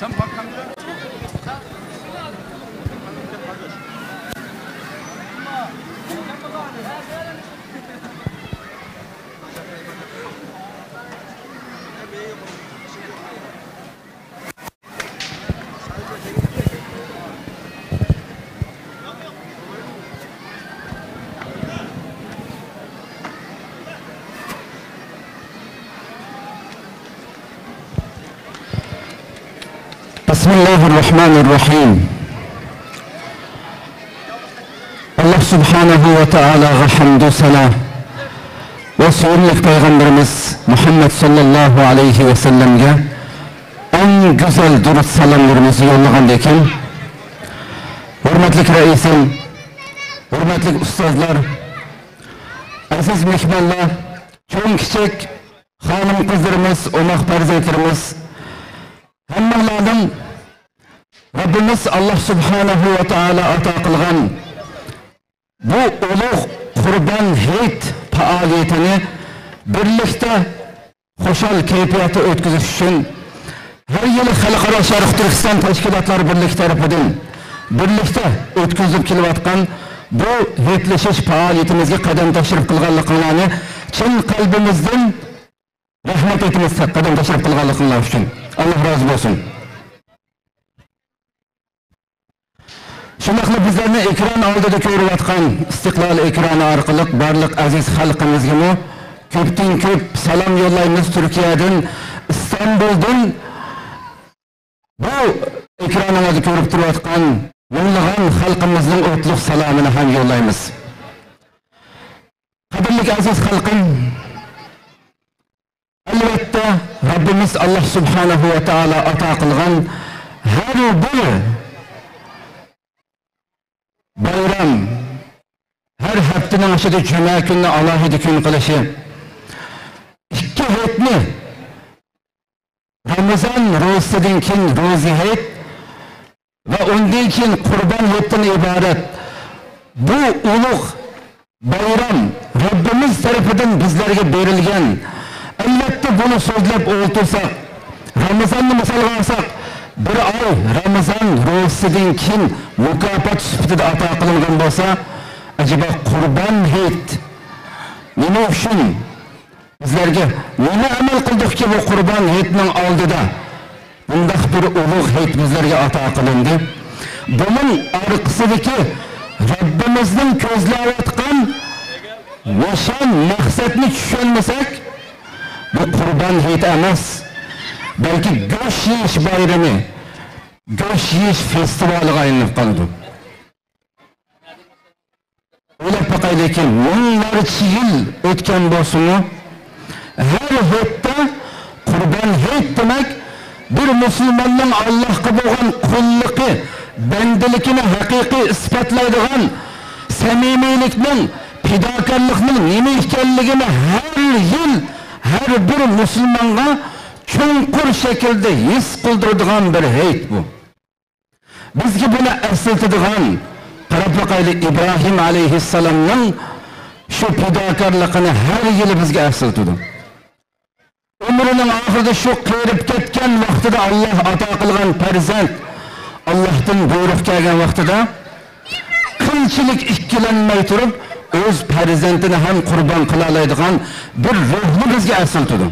Sen bakalım. Bismillahirrahmanirrahim. Allah subhanahu ve ta'alaga hamdü sana ve suyunluk Peygamberimiz Muhammed sallallahu aleyhi ve sellem'ge en güzel durut salamlarımızı yollagandekin, hürmetlik reisim, hürmetlik ustazlar, aziz mehmanlar, çoğun küçük hanım kızlarımız, omak perzeytlerimiz, hammalardan Rabbimiz Allah subhanahu ve ta'ala ata kılgan bu uluq Kurban Hayit faaliyetini birlikte hoşal keyfiyatı ötküzüş için her yılı Halkara Şarkı Türkistan Teşkilatları Birliği tarafından birlikte ötküzüp kilovatkan bu hayitleşiş faaliyetimizge kadem taşırıp kılganlıklarını çin kalbimizden rahmet etimiz kadem taşırıp kılganlıklar için Allah razı olsun. Şundaqla bizlerni ekran oldida ko'rayotgan istiqlol ekrani orqali barliq aziz xalqimizga ko'pdan ko'p salom yo'llaymiz. Turkiyadan, Istanbuldan bu ekranimizni ko'rib turayotgan minglagan xalqimizning o'tliq salomini ham yo'llaymiz. Qadrli aziz xalqim, albatta Rabbimiz Allah subhanahu va taolo ato qilgan har bir bayram, her haftanın aşıda cuma gününe Allah'ı gün kılışı, iki hayitni Ramazan ro'zasidan keyin ro'za hayit ve ondan keyin Kurban hayitidan ibaret bu ulug' bayram Rabbimiz tarafından bizlerge berilgan. Albatta bunu so'zlab o'tirsak, Ramazonni misol olsak, bir ay Ramazan ro'zasidan keyin mukofot sifatida ato qilingan bo'lsa, acaba Kurban hayit nima uchun bizlarga nima amal qildikki bu Kurban hayitining oldida bundaq bir ulug' hayit bizlarga ato qilindi? Bunun orqasidagi Rabbimizning ko'zlayotgan nishon maqsadni tushunmasak, bu Kurban hayiti emas, belki go'sht yeyish bayrami, go'sht yeyish festivaliga aylanib qoldi. O'ylab boqaylikki, minglarcha yil o'tgan bo'lsa-mu, her hayitda Kurban hayit demek bir musulmonning Allohga bo'lgan qulluqi, bandaligini haqiqiy isbotlaydigan, samimiylikning, fidokorlikning nima ekanligini har yil her bir musulmonga chunqur şekilde his qildiradigan bir hayit bu. Bizga buni eslatadigan qarab boqaylik, İbrahim alayhissalomning shu fidokorligini har yili bizga eslatadi. Umrining oxirida shu qirib ketgan vaqtida Allah ato qilgan farzand, Allohdan buyruq kelgan vaqtida qanchalik ikkilanmay turib o'z farzandini ham qurbon qila oladigan bir ruhni bizga eslatadi.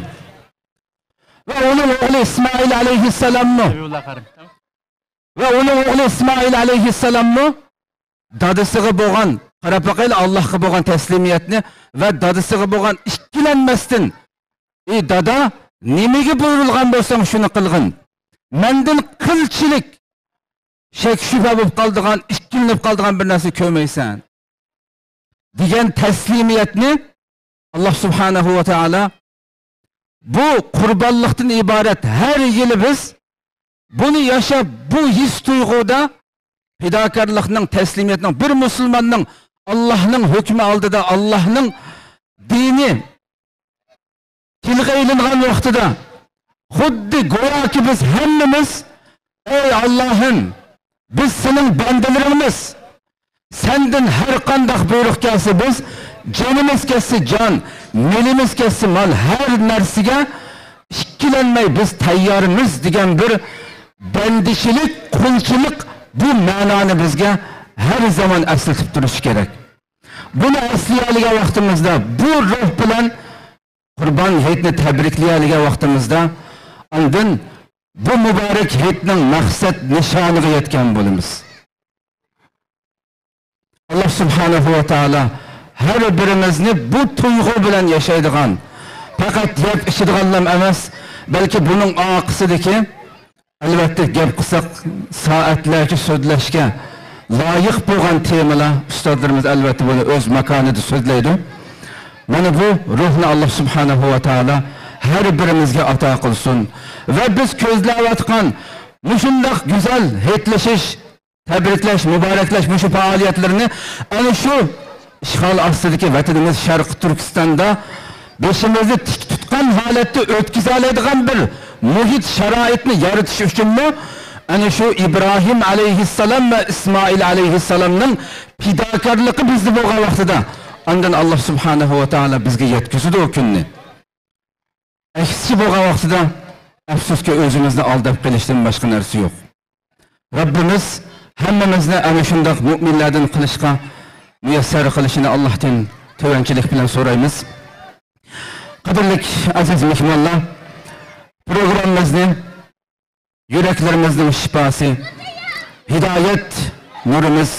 Ve onun oğlu İsmail aleyhisselam mı? Ve onun oğlu İsmail aleyhisselam mı? Dadısığı boğan, qarapaqayla Allah'a boğan teslimiyetini ve dadısığı boğan ikkilenmestin. Dada, nimegi buyurulgan bolsang şunu qilgin. Mendin qilchilik, shak shubha bo'lib qoldigan, ikkilinib qoldigan bir narsa ko'maysan. Degan teslimiyetni Allah subhanahu ve taala bu kurbanlıktan ibaret her yıl biz bunu yaşap bu his duyguda fidakarlıkның teslimiyetinin bir Müslümanның Allah'ın hükmü aldıda Allah'ın dini tilga ilingan vaqtida xuddi go'yoki biz hammamiz ey Allohim, biz sening bandalarimiz, senden har qanday buyruq kelsa biz canımız kelsa can, melimiz kelsa mal, her narsaga ikkilanmay biz tayyormiz degan bir bandishilik, qulchilik bu ma'noni bizga her zaman eslatib turishi kerak. Buni aslaydigan vaqtimizda bu ruh bilan Qurban hayitini tabriklaydigan vaqtimizda ondan bu mübarek hayitning maqsad nishoniga yetgan bo'lamiz. Allah subhanahu va taolo her birimizni bu tuyg'u bilan yashaydigan, faqat yeb ichadiganlar emas, balki buning oqisidagi albatta gap qilsak soatlarcha so'zlashga loyiq bo'lgan temalar ustozlarimiz albatta buni o'z makonida so'zlaydi. Mana bu ruhni Allah subhanahu va taolo her birimizga ato qilsin va biz ko'zlayotgan mushundoq go'zal hayitlashish, tabriklash, muboraklash mushu faoliyatlarni ana shu ishg'ol ostidagi vatanimiz Sharq Turkistonda beshimizni tik tutgan holatda o'tkaza oladigan bir muhit sharoitni yaratish uchunmi ana shu İbrahim alayhissalom va İsmoil alayhissalomning fidokorligi bizni bo'lgan vaqtida ondan Allah subhanahu va taolo bizga yetkazdi o kunni. Aksi bo'lgan vaqtida afsuski o'zimizni aldab qilishdan boshqa narsa yo'q. Rabbimiz hammamizni ana shunday mu'minlardan qilishga muyassar qilishini Allohdan tovanchilik bilan so'raymiz. Qadrli aziz mehmonlar, programmamizni yüreklerimizin şifası, hidayet nurumuz,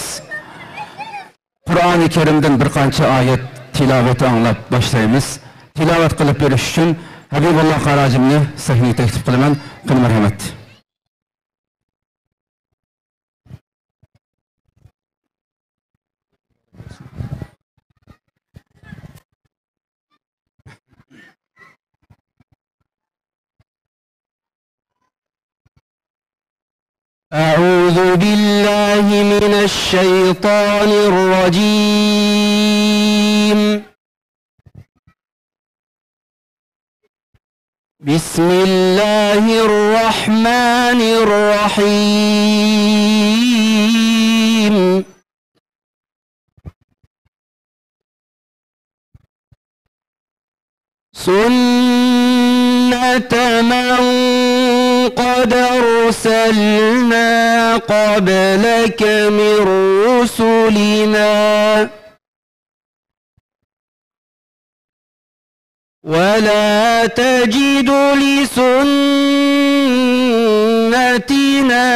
Kur'an-ı Kerim'den bir qancha ayet tilaveti anlap başlayımız. Tilavet kılıp veriş için Habibullah Qaracimni sahneye teklif kılıman. Qil merhamet. أعوذ بالله من الشيطان الرجيم. بسم الله الرحمن الرحيم. سنة من قد أرسلنا قبلك من رسلنا ولا تجد لسنتنا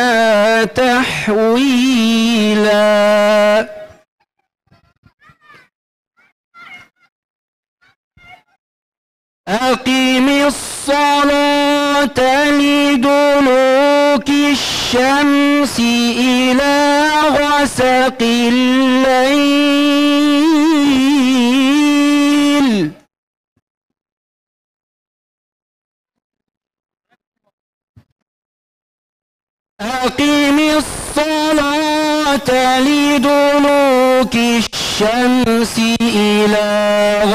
تحويلا. أقم الصلاة لدلوك الشمس إلى غسق الليل أقم الصلاة لدلوك الشمس إلى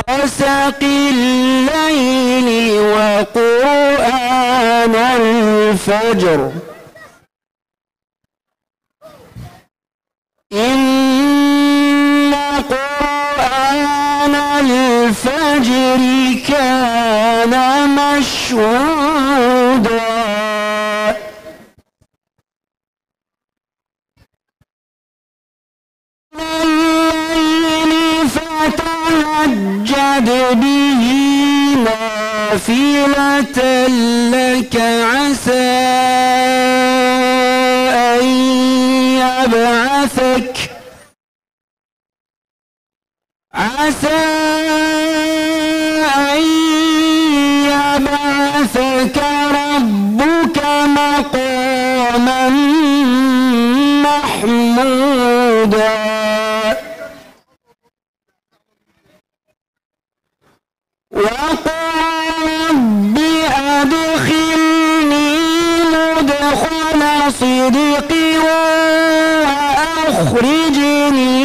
غسق الليل وقرآن الفجر إن قرآن الفجر كان مشهودا. فتهجد به نافلة لك عسى أن يبعثك ربك مقاما محمودا. وقل رب أدخلني مدخل صدق وأخرجني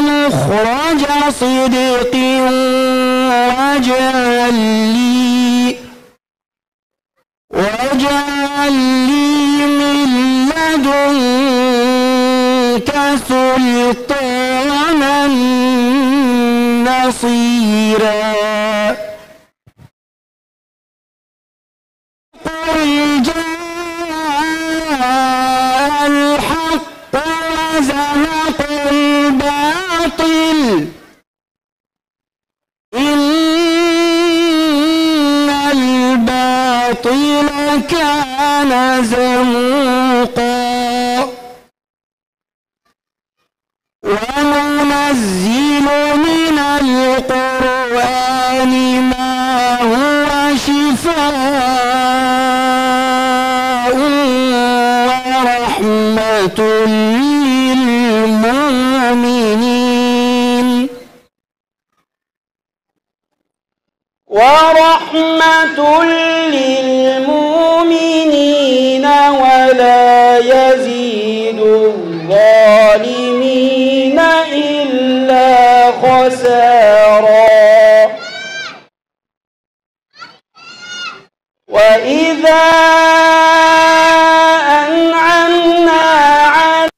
مخرج صدق واجعل لي من لدنك سلطانا نصيرا قل جاء الحق وزهق الباطل إن الباطل كان زهوقا وننزل من القرآن ما هو شفاء ورحمة للمؤمنين ولا يزيد الظالمين إلا خسارا وإذا أنعمنا على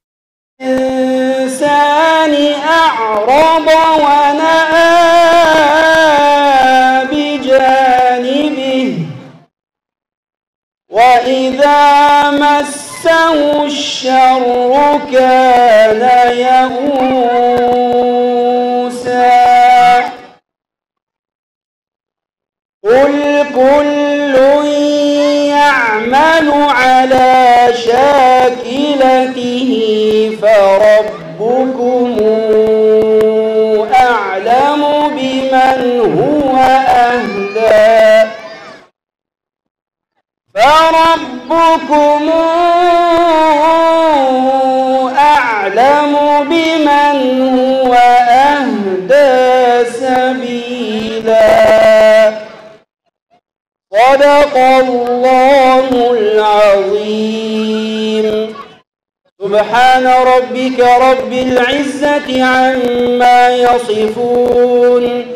الإنسان أعرض ونأى بجانبه وإذا مسه الشر كان يئوسا قل كل يعمل على شاكلته فربكم أعلم بمن هو أهدى سبيلا صدق الله العظيم سبحان ربك رب العزة عما يصفون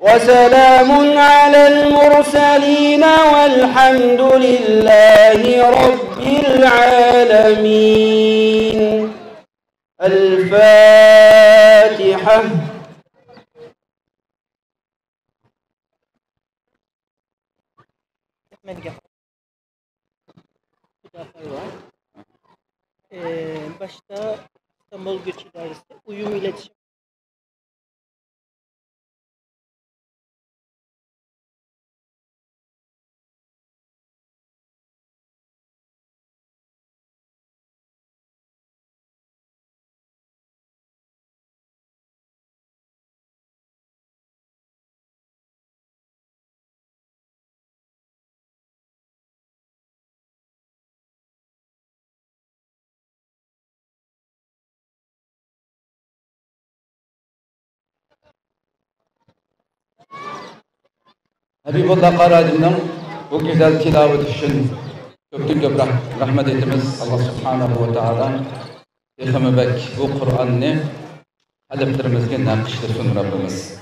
وسلام على المرسلين والحمد لله رب العالمين الفاتحة Başta İstanbul Göç İdaresi Uyum İletişim Habibullah Qaradim'nin bu güzel tilavet için köpten rahmet etimiz Allah Subhanahu ve Taala Peygamberbek bu Kur'an'ı hedeflerimizge nakışlasın Rabbimiz.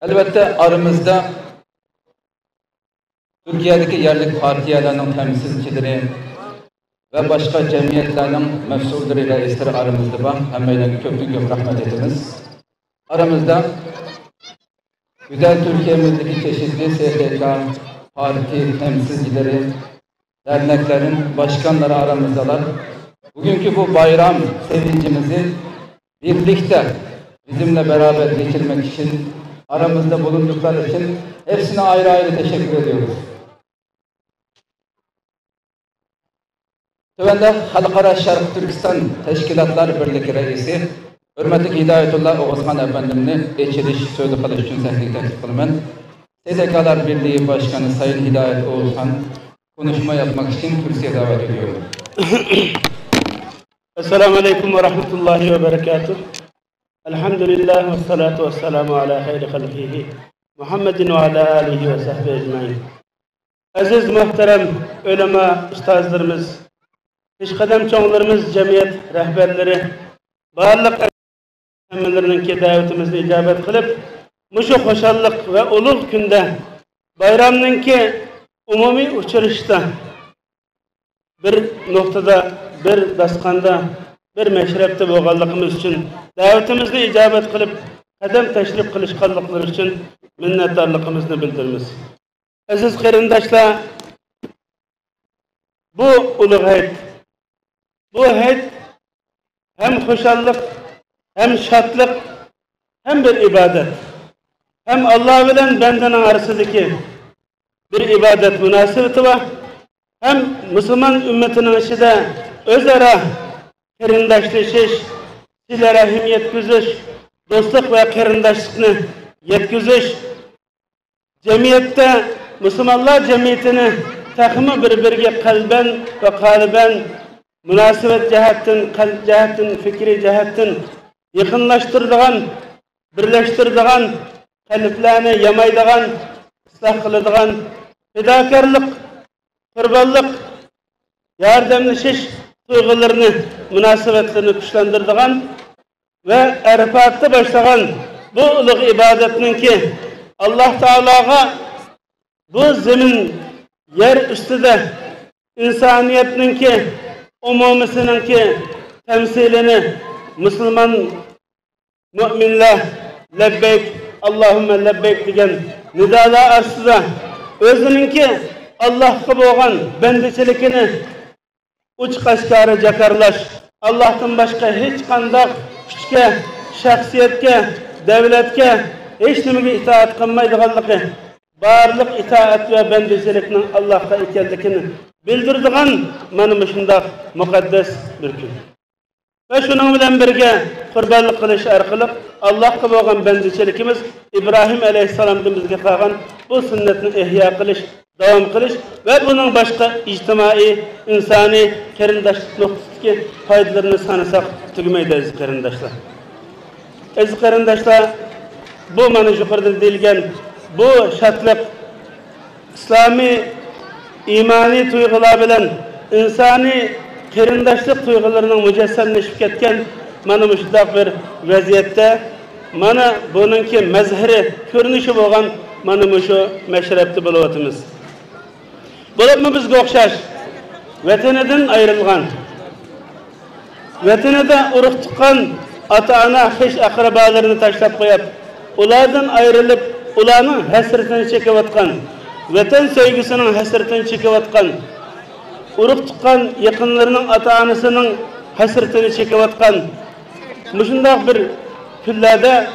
Elbette aramızda Türkiye'deki yerlik partiyalarının temsilcileri ve başka cemiyetlerin mesulleri reisleri aramızda var. Hemmeyle köpten rahmet etiniz. Aramızda güzel Türkiye'mizdeki çeşitli STK, parti temsilcileri, derneklerin başkanları aramızdalar. Bugünkü bu bayram sevincimizi birlikte bizimle beraber geçirmek için, aramızda bulundukları için hepsine ayrı ayrı teşekkür ediyoruz. Tövende Halkara Şarkı Türkistan Teşkilatlar Birliği Reisi Hürmetli Hidayetullah Oğuzhan Efendimni geçiriş sözü kılış için sehli teklif kılman. STK'lar Birliği Başkanı Sayın Hidayet Oğuzhan konuşma yapmak için kürsüye davet ediyorum. Esselamu Aleyküm ve Rahmetullahi ve Berekatuhu. Elhamdülillah ve salatu ve selamu ala hayri halkihi Muhammedin ve ala alihi ve sahbihi ecmaîn. Aziz muhterem ulema ustazlarımız, peshqadam çoğlarımız, cemiyet rehberleri, barliq hammalarininki davetimizni icabet kılıp, muşu hoşallık ve ulug günde, bayramninki umumi uçuruşta, bir noktada, bir dasqanda, bir meşrepte boğallıqımız için, davetimizni icabet kılıp, kadem teşrif kılışkanlıklar için minnettarlıqımızını bildirimiz. Aziz qarindoshlar, bu ulug' hayit, bu hayit hem hoşallık, hem şatlık, hem bir ibadet. Hem Allah bilen bendenin arasındaki bir ibadet münasebeti var. Hem Müslüman ümmetinin içinde özara qarindoshlashish, sila rahim yetkizish, dostluk ve qarindoshlikni yetkizish, cemiyette Müslümanlar cemiyetini takımı birbiriga kalben ve kalben münasebet cihattin, kalp cihattin, fikri cihattin yakınlaştırdıgan, birleştirdigan, kalplerini yamaydigan, ıslah kılıdigan, fedakarlık, kurbanlık, yardımlaşış duygularını, münasebetlerini güçlendirdigan ve Arafat'ta başlayan bu ulug' ibadetinin ki Allah Teala'ga bu zemin yer üstüde insaniyetinin ki umumisinin ki temsilini Müslüman müminler lebbeyk Allahümme lebbeyk diyen nidalar aslında özünün ki Allah'a boğan bendeçilikini uç kaşkarı cakarlaş, Allah'tan başka hiç kandak küçke, şahsiyetke, devletke hiç nimege itaat kılmaydıganlığı, barlık itaat ve bendecilikinin Allah'a ikellikini bildirdiğin manı şunda mukaddes bir gün. Ve şunun bilen birge kurbanlık kılış arkalık Allah'a boğan bendecilikimiz İbrahim Aleyhisselam'dan bizge kalan bu sünnetini ihya kılış, devam kılış ve bunun başka ictimai, insani, qarindoshlik noktasındaki faydalarını sanasak tügümeydi aziz qarindoshlar. Aziz qarindoshlar, bu mana yuqorida deyilgan bu şatlık, İslami, imani tuyg'ular bilan insani qarindoshlik tuyg'ularining mujassamlashib ketgan mana bu shunday bir vaziyatda mana buningki mazhari ko'rinishi bo'lgan mana bu shu mashrabda bo'layotimiz. Bo'libmi bizga o'xshash vatanidan ayrilgan, vatanida urug' tuqqan ota-ona, xish aqrabolarini tashlab qo'yib, ulardan ayrilib, ularning hasratini chekayotgan, vatan sevgisining hasratini chekayotgan, urug' tuqqan yaqinlarining ota-onasining hasratini chekayotgan shunday bir kunlarda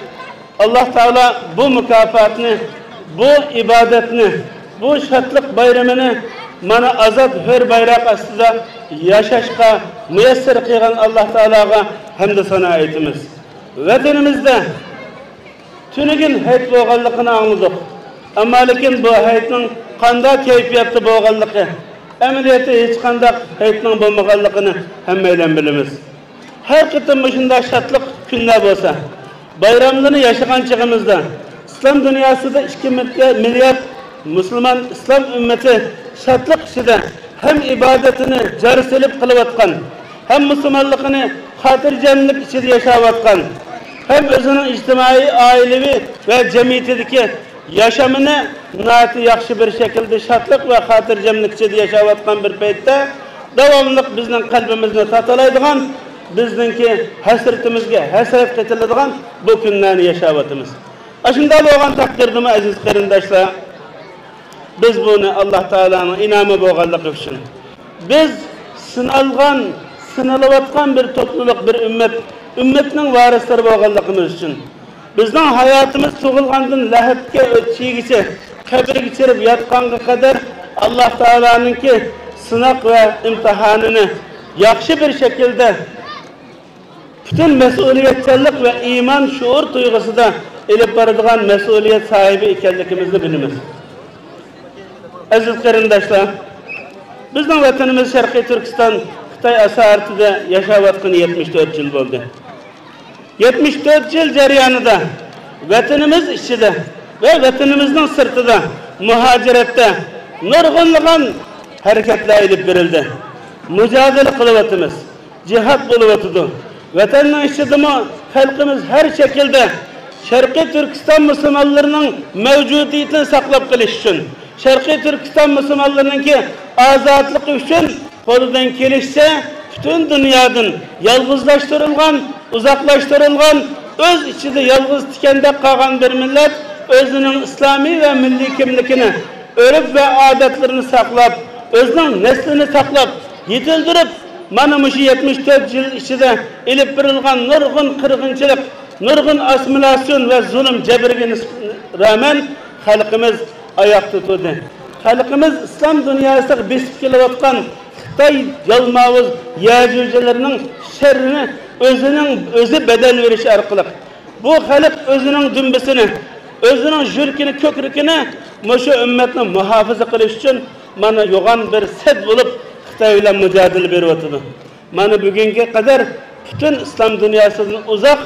Alloh taolo bu mukofotni, bu ibodatni, bu shodlik bayramini mana azod hur bayroq ostida yashashga muyassar qilgan Alloh taologa hamd sano aytamiz. Vatanimizda tunugin hayit bo'lganligini angladik. Ammo lekin bu hayitning qanday kayfiyatda bo'lganligi, amaliyotda hech qanday hayitning bo'lmaganligini hammaylar bilamiz. Har qitim shunday shodlik kunlar bo'lsa, bayramlarni yashagan chig'imizda İslam dünyasında 2 milyar Müslüman İslam ümmeti şartlık içinde hem ibadetini cari silip kılıvatkan, hem Müslümanlıkını hatırcanlık içinde yaşavatkan, hem özünün içtimai, ailevi ve cemiyetindeki yaşamını naati yakşı bir şekilde şartlık ve hatırcanlık içinde yaşavatkan bir peytte devamlılık bizden kalbimizde tatalaydıgan, bizdenki hasretimizge hasret getirdiğin bu günlerini yaşavatımız. Aşında boğan takdirdimi aziz qarindoshlar, biz bunu Allah Teala'nın inamı boğanlık için, biz sınalgan, sınalıvatkan bir topluluk, bir ümmetinin varisleri boğanlığımız için, bizden hayatımız tuğulgandın lahitke ötçiğiçe, kabir geçirip yatkanğa kadar Allah Teala'nın ki sınak ve imtihanını yakşı bir şekilde bütün mesuliyetçilik ve iman şuur duygusu da elip barıdığan mesuliyet sahibi ikenlikimizni bilimiz. Aziz qarindoshlar, bizning vatanimiz Sharqiy Turkiston Xitoy asartida yaşayotgan 74 yil bo'ldi. 74 yil jarayonida vatanimiz ichida ve vatanimizning sirtida muhojiratda nurg'unlagan harakatlar elib berildi. Mücadele kılıvatımız, cihat buluvatıdı. Vatanın içidimi halkımız her şekilde Şarkı Türkistan Müslümanlarının mevcudiyetini saklap kılış için, Şarkı Türkistan Müslümanlarının ki azatlık için kolundan gelişse bütün dünyadan yalgızlaştırılgan, uzaklaştırılgan, öz içinde yalgız tikende kalan bir millet özünün İslami ve milli kimlikini, örf ve adetlerini saklap, özünün neslini saklap, yetildirip, mana şu 74 yıl içinde ilip birilgan nurgun kırgınçılık, nurgun asimilasyon ve zulüm cebirine rağmen halkımız ayak tutuldu. Halkımız İslam dünyasında besip kelivatkan Xitay yalmavuz yağcılarının şerrini özü bedel veriş arkalık. Bu halk özünün dümbesini, özünün jürkini, kökrükini şu ümmetini muhafaza kılış için mana yoğan bir set bulup Xitay ile mücadele veriyordu. Mana bugünkü kadar bütün İslam dünyasından uzak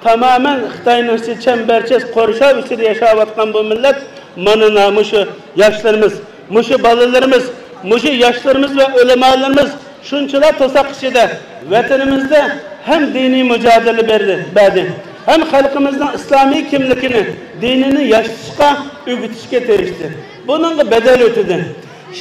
tamamen Xitay'ın çemberçes korşav içinde yaşavatkan bu millet manına muşu yaşlarımız, muşu balalarımız, muşu yaşlarımız ve ulemalarımız şunçular tosak içinde vatanımızda hem dini mücadele verdi, hem halkımızın İslami kimlikini, dinini yaşışka, ügütüşke terişti. Bunun bedel ötedi.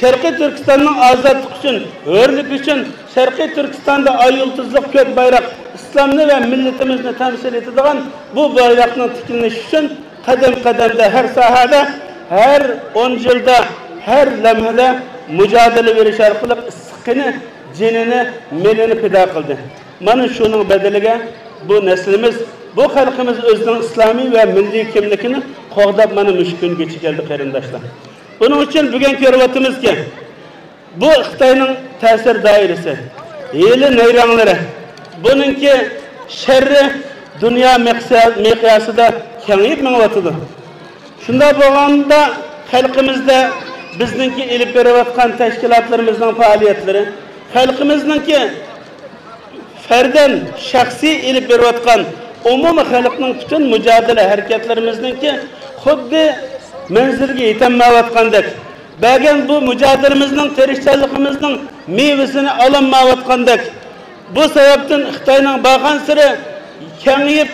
Şarkı Türkistan'ın azatlık için, örlük için, Şarkı Türkistan'da ay yıldızlık kök bayrak, İslam'ını ve milletimizni temsil edilen bu bayrakın tikilmiş için kadem kademde her sahada, her 10 yılda, her lemhede mücadele veriş arkalık sıkını, cinini, milini fida kıldı. Mana şunun bedelige bu neslimiz, bu halkımız özünün İslami ve milli kimlikini qoğdap mana müşkün geçi geldi qarindaşlar. Bunun için bugün görüyoruz ki bu Xitay'ın tesir dairesi, yeli neyranları, bununki şerri dünya miqyasıda kengayip meňwatydy. Şunda bolganda halkımızda bizninki ilip berýän teşkilatlarımızın faaliyetleri, halkımızınki ferden şahsi ilip berýän umumy halkyň bütün mücadele hareketlerimizninki xuddi menzilge yetemmäwatgandek, bagen bu mücadelemizin, terişçiligimizin meyvesini alanmäwatgandek, bu sebepten Xitay'ın bagan sırı kengayip,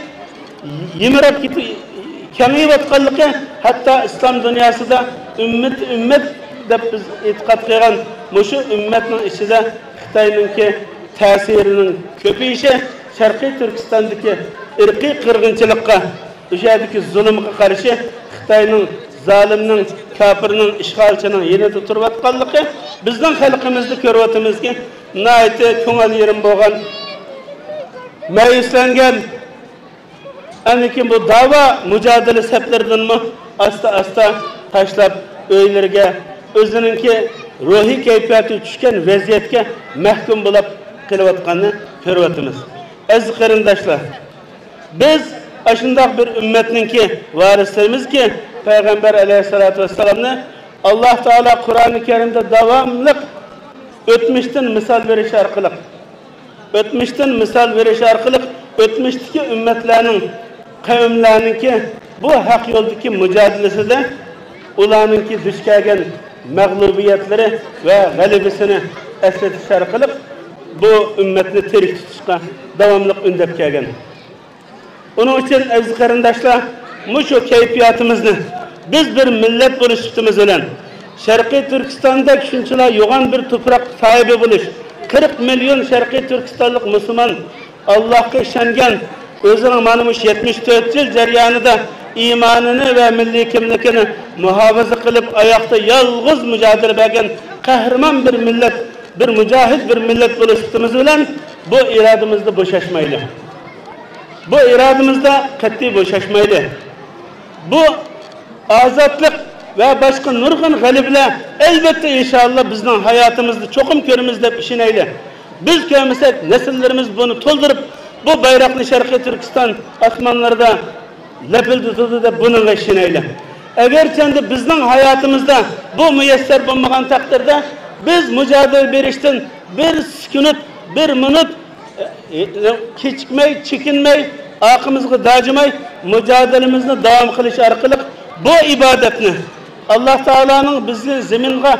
yimirip kengayıvatganlygy hatta İslam dünyasında ümmet dep biz etiqat qilgan muşu ümmetning içinde Xitay'nınki tesirinin köpeyişi Şarkı Türkistan'daki irqi qırgınçılıkka, o'shadagi zulmga qarshi Xitayning zalimning, kafirning, ishg'olchining yerida turayotganligi bizning xalqimizni ko'ryapmizki, nihoyatda ko'ngil yerim bo'lgan, mayuslangan, aniki bu da'vo mücadele sepleridanmi asta tashlab o'ylarga o'zininki ruhiy kayfiyati tushgan vaziyatga mahkum bo'lib kelayotganini ko'ryapmiz. Aziz qarindoshlar, biz aşındak bir ümmetninki varislerimiz ki Peygamber aleyhissalatü vesselam'ını Allah Teala Kur'an-ı Kerim'de devamlık ötmüşten misal veriş arkalık. Ötmüşten misal veriş arkalık ötmüşteki ümmetlerinin, kavimlerinki bu hak yoldaki mücadelesi de ulanınki düşkegen mağlubiyetleri ve galibisini esletiş arkalık bu ümmetini terik tutuşka devamlık ündep kelgen. Onun için aziz qarindaşlar, şu keyfiyatımızı biz bir millet buluştuğumuz olan Şarkı Türkistan'da şunçalar yoğun bir toprak sahibi buluş. 40 milyon Şarkı Türkistanlık Müslüman Allah'a işengen özünün manımış 74 yıl ceryanında imanını ve milli kimlikini muhafaza kılıp ayakta yalğız mücadele eden kahraman bir millet, bir mücahit bir millet buluştuğumuz olan bu iradımızda boşaşmayla. Bu iradımızda kat'i boşaşmaylı. Bu azatlık ve başka nurgun galible elbette inşallah bizden hayatımızda çokum körümüzde işineyle. Biz köyümüzde nesillerimiz bunu toldurup bu bayraklı Şarkı Türkistan asmanlarda lepildi tutu da bunun işineyle. Eğer kendi bizden hayatımızda bu müyesser bulmayan takdirde biz mücadele verişten bir sükunut, bir minut keçikmey, çekinmey, akımızı dacımay, mücadelemizni devam kılış arkalık bu ibadetini Allah Teala'nın bizi zeminge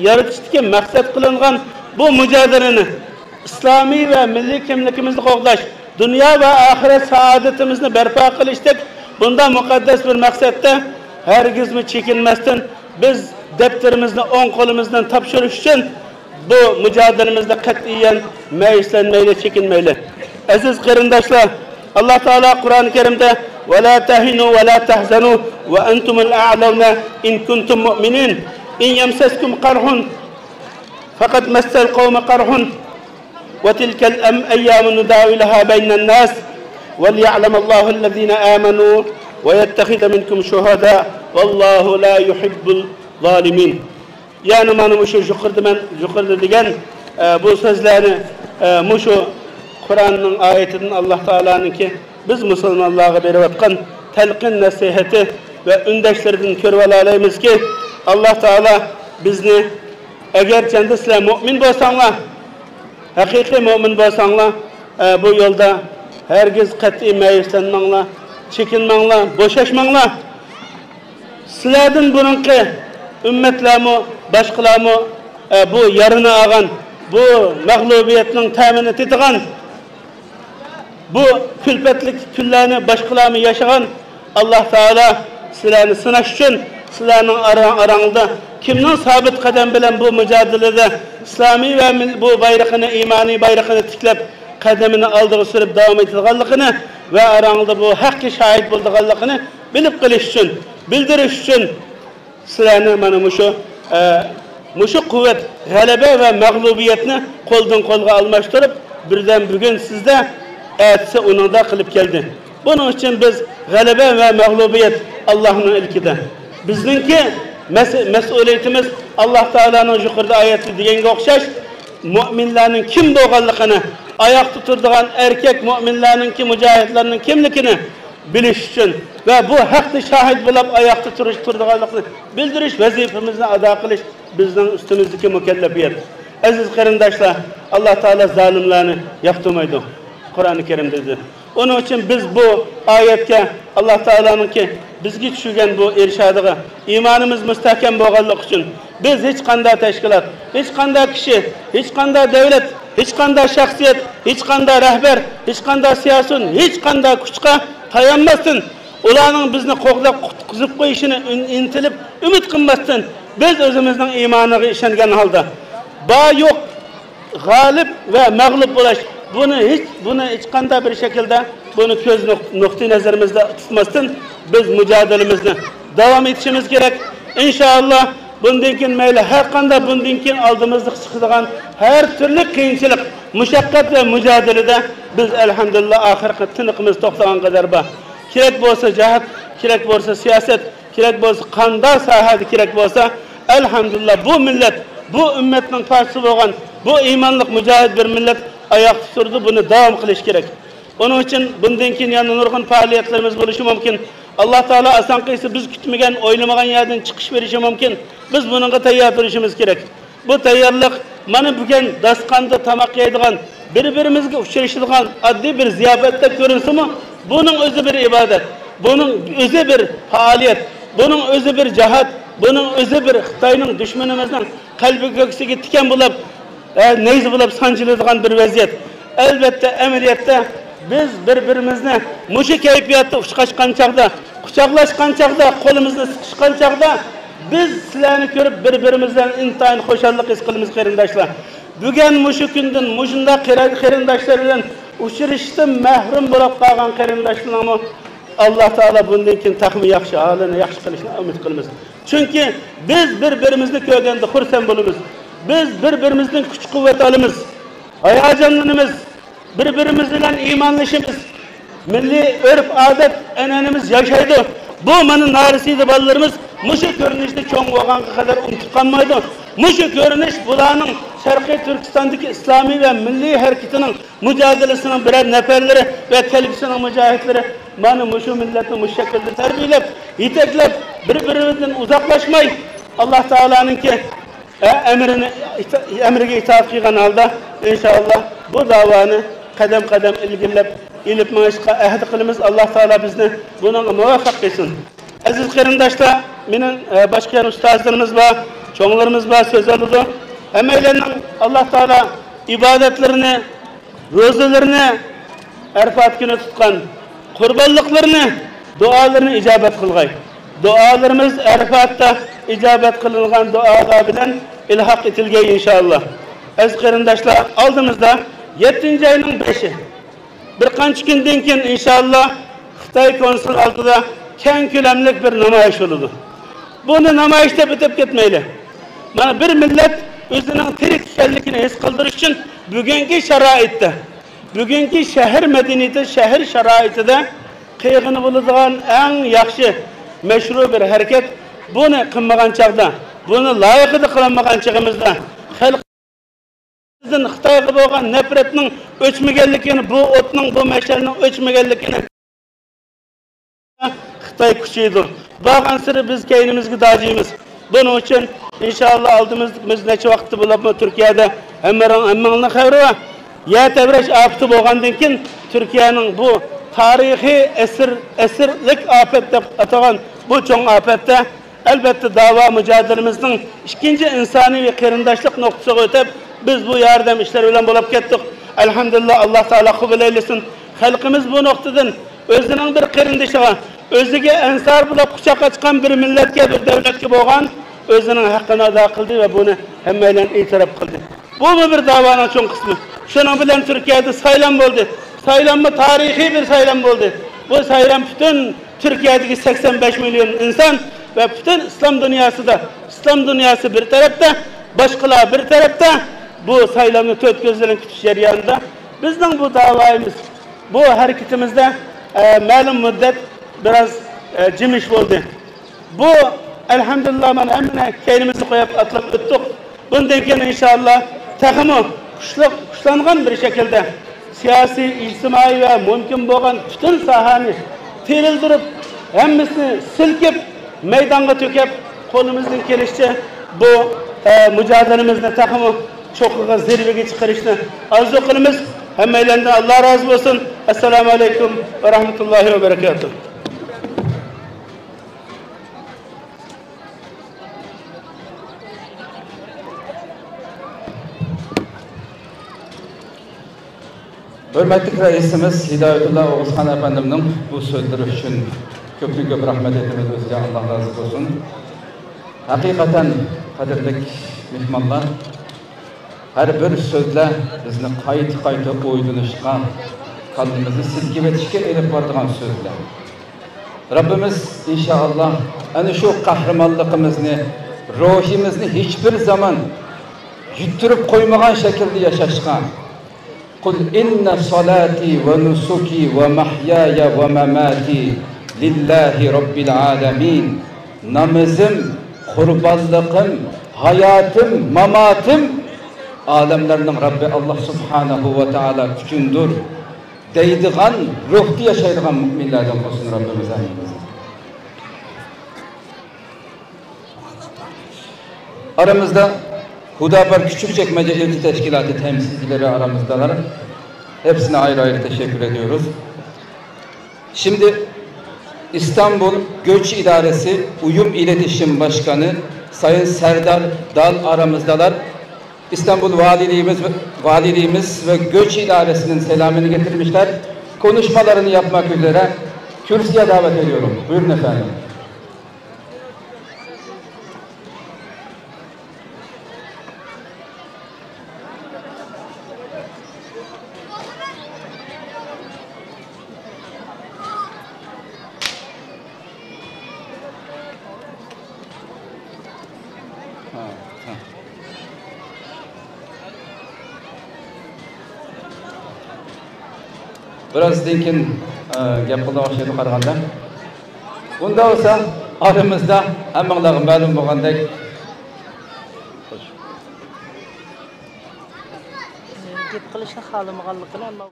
yaratıştaki maksat kılıngan bu mücadeleni İslami ve milli kimlikimizni qoğdaş, dünya ve ahiret saadetimizni berpa qilishdik. Bunda mukaddes bir maksatda hergiz mi çekinmezden biz defterimizni o'ng qo'limizdan topshirish uchun bu mücadelemizde katiyen meyislenmeyle, çekinmeyle. Aziz qarindoshlar, Allah Teala Kur'an-ı Kerim'de وَلَا تَهِنُوا وَلَا تَحْزَنُوا وَأَنْتُمُ الْأَعْلَوْنَ اِنْ كُنْتُمْ مُؤْمِنِينَ اِنْ يَمْسَسْكُمْ قَرْحٌ فَقَدْ مَسَّ الْقَوْمَ قَرْحٌ وَتِلْكَ الْأَيَّامُ نُدَاوِلُهَا بَيْنَ النَّاسِ وَلْيَعْلَمَ اللّٰهُ الَّذ۪ينَ آمَنُوا وَيَتَّخِذَ مِنْكُمْ شُهَدَاءَ وَاللّٰهُ لَا يُحِبُّ الظَّالِمِينَ. Yani bana şu yukarıda diyen bu sözlerini şu Kur'an'ın ayetinin Allah Teala'nın ki biz Müslümanlığa verivatkan telkin nasihati ve ündeşlerden körüp alayımız ki Allah Teala bizni eğer kendisiyle mümin bolsanlar, hakiki mümin bolsanlar bu yolda hergiz kat'i meyislenmanglar, çekinmanglar, boşaşmanglar. Sizlerden bununki ümmetlerimi, başkalarımı bu yarına ağan, bu mağlubiyetinin temini titigan, bu külfetlik küllerini başkalarımı yaşayan Allah Teala sizlerini sınaş için sizlerin aranızda kimden sabit kadem bilen bu mücadelede İslami ve bu bayrağını, imani bayrağını tiklep kademini aldığı sürüp devam edilganlıkını ve aranızda bu hakkı şahit bulduğanlıkını bilip kılış için, bildiriş için sizlerini bana muşu kuvvet, galebe ve mağlubiyetini koldan kolga almıştırıp birden bugün sizde etsi onu da kılıp geldi. Bunun için biz galebe ve mağlubiyet Allah'ın ilkide. Bizninki mesuliyetimiz Allah Teala'nın yukarıda ayeti diyenge okşaş, müminlerin kim doğallıkını, ayak tuturduğun erkek müminlerin ki mücahitlerinin kimlikini biliş için ve bu hakkı şahit bulup ayakta turduğanlıkını bildiriş vazifemizni ada kılış bizden üstümüzdeki mükellefiyet. Aziz qarindoshlar, Allah Teala zalimlerini yaptırmaydı. Kur'an-ı Kerim dedi. Onun için biz bu ayetke Allah Teala'nın ki bizge düşürgen bu irşadıga imanımız müstahkem bolganlık için biz hiç kanda teşkilat, hiç kanda kişi, hiç kanda devlet, hiç kanda şahsiyet, hiç kanda rehber, hiç kanda siyasun, hiç kanda küçüka tayanmasın. Ulanın bizni qoqlap qutquzib qo'yishini intilib umid qilmasdan biz o'zimizning iymoniga ishongan holda ba yo'q g'olib ve mag'lub bo'lish bunu hiç qanday bir şekilde bunu ko'z nuqtai nazarimizda tutmasdan biz mücadelemizni devam etishimiz kerak. İnşallah bundan keyin mayli har qanday bundan keyin oldimizda chiqadigan har turli qiyinchilik, mushaqqat ve mücadelede biz elhamdülillah ahirgi tiniqimiz to'xtagan qadar bor. Kerak bo'lsa cihat, kerak bo'lsa siyaset, kerak bo'lsa qanday sahada kerak bo'lsa elhamdülillah bu millet, bu ümmetning parçası bo'lgan bu imanlık mücahid bir millet ayak tuturdu, bunu devam kılış gerek. Onun için bundan keyin yana nurg'un faaliyetlerimiz bo'lishi mumkin. Allah Teala asan qilsa biz kutmagan, oylamagan yerden chiqish berishi mumkin. Biz bunga tayyor turishimiz kerak. Bu tayyorlik mana bugun dasqanda tamoq yeydigan, bir-birimizga uchrashadigan oddiy bir ziyofatda ko'rinsimi, bunun o'zi bir ibodat, bunun o'zi bir faaliyet, bunun o'zi bir cihat, bunun o'zi bir Xitoyning dushmanimizning qalbi ko'ksiga tikan bo'lib, neyzi bulup sancıladığın bir vaziyet. Elbette emniyette biz birbirimizni muşu keyfiyatta uçkaşkan çağda, kucaklaşkan çağda, kolumuzni sıkışkan çağda biz sizlerini görüp birbirimizden intayın hoşallık his kılımız qarindoshlar. Bugün muşu gündün muşunda qarindoshlar bilan uçurishdan mahrum bo'lib qolgan qarindoshlarni Allah Teala bundan keyin taqmi yaxshi halini yaxshi qilishni umid qilamiz. Chunki biz birbirimizni ko'rganda xursand bo'lamiz. Biz birbirimizden güç kuvvet alımız, hayacanlarımız, birbirimizle imanlaşımız, milli örf, adet, enenimiz yaşaydı. Bu manın narisiydi ballarımız, muşu görünüşte çoğun oğan kadar unutkanmaydı. Muşu görünüş bulanın Şarkı Türkistan'daki İslami ve milli hareketinin mücadelesinin birer neferleri ve kelbisinin mücahitleri manı muşu milletin bu şekilde terbiyelep, iteklep, birbirimizden uzaklaşmayı Allah Teala'nın ki emrine itaat qilgan holda inşallah bu davanı qadam qadam ilip mashqa ahd qilamiz. Allah Teala bizni buna muvaffaq qilsin. Aziz qarindoshlar, mening boshqa ustozlarimiz bor, cho'nglarimiz bor so'z oldi. Hammalarning Allah Teala ibadetlerini, ro'zalarini Arafat günü tutkan kurbanlıklarını, dualarını icabet kılgay. Dualarımız Arafat'ta icabet kılıngan dualar bilen ilhak etilgey inşallah. Ez kırındaşlar aldığımızda 7. ayının 5'i. Bir kanç günden keyin inşallah Xitay konsul altında keng kölemlik bir namayış oldu. Bunu namayışta bitip gitmeyli. Mana bir millet özünün tirik ekanligini his qildirish uchun bugungi sharoitda, bugungi shahar madaniyati, shahar sharoitida qiyg'ini bo'ladigan eng yaxshi mashru bir harakat. Buni qilmagan chaqda, buni loyiqida qilmagan chaqimizda xalqimizning Xitoyga bo'lgan nafratning o'chmaganligini, bu o'tning, bu mashalning o'chmaganligini Xitoy kuchaydi. Bağın sırrı biz keynimizgi dacıyımız. Bunun için inşallah aldığımız neçe vakti bulabı Türkiye'de emmanın xavri var. Ya tevreş afeti boğandın ki Türkiye'nin bu tarihi esirlik afette atağın bu çoğun afette elbette dava mücadelemizin ikinci insani ve kırındaşlık noktası ötep biz bu yardım işleri bilen bulup kettik. Elhamdülillah Allah Teala kabul eylesin. Halkımız bu noktadan özünün bir kırındaşlığı özüge ensar bulup kucak açkan bir milletke, bir devletke boğan özünün hakkını ada kıldı ve bunu hemmeyle itiraf kıldı. Bu mu bir davanın çoğun kısmı? Şunun bilen Türkiye'de saylan oldu. Saylan mı tarihi bir saylan oldu. Bu saylan bütün Türkiye'deki 85 milyon insan ve bütün İslam dünyası bir tarafta, başkalar bir tarafta bu saylanı töt gözlerin kütüş yarıyanında. Bizden bu davayımız, bu hareketimizde malum müddet biraz cimiş oldu. Bu elhamdülillah man emine kendimizi koyup atlıp öttük. Bundan keyin inşallah takımı kuşlangan bir şekilde siyasi, ictimai ve mümkün olan bütün sahani terildirip hemmisini silkip meydana töküp kolumuzdan kelişçe bu mücadelemizde takımı çokluğa zirveye çıkarışını arzu kılımız. Hemmeylerinden Allah razı olsun. Esselamu Aleyküm ve Rahmetullahi ve Berekatuhu. Hürmetli Reisimiz Hidayetullah Oğuzhan Efendimiz'in bu sözleri için köp rahmet etimiz özüge Allah razı olsun. Hakikaten kadirlik mihmanlar her bir sözle bizni qayta oydunuşqa, kalbimizni silkib etishga elib boradigan sözler. Rabbimiz inşallah ana şu kahramanlığımızı, ruhimizni hiçbir zaman yuttirib qo'ymagan şekilde yaşashga Kul inna salati ve nusuki ve mahyaya ve mamati lillahi rabbil alamin. Namazım, kurbanlığım, hayatım, mamatım alemlerinin Rabbi Allah subhanahu ve teala üçündür. Deydiğen, ruhda yaşaydiğen müminlerden olsun Rabbimiz eminiz. Aramızda Hudapar Küçükçekmece İlçe Teşkilatı temsilcileri aramızdalar. Hepsine ayrı ayrı teşekkür ediyoruz. Şimdi İstanbul Göç İdaresi Uyum İletişim Başkanı Sayın Serdar Dal aramızdalar. İstanbul Valiliğimiz ve Göç İdaresi'nin selamını getirmişler. Konuşmalarını yapmak üzere kürsüye davet ediyorum. Buyurun efendim. Biraz dinkin gap qildi o'xshaydi qaraganda. Bunda olsa aramızda hammalarga ma'lum bo'lgandek gap qilishni xohlamaganligini ammo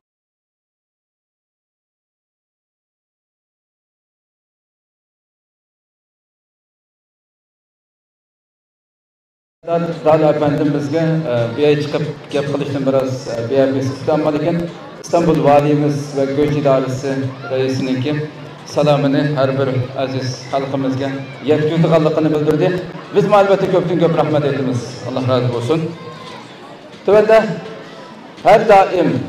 Dal Efendimizga bir ay chiqib gap qilishdan biraz beyabes tutanmadı ekan. İstanbul Valimiz ve Göç İdaresi Reisininki salamını her bir aziz halkımızga yetkazganligini bildirdi. Biz albatta ko'p rahmat etamiz. Allah razı olsun. Tövbede her daim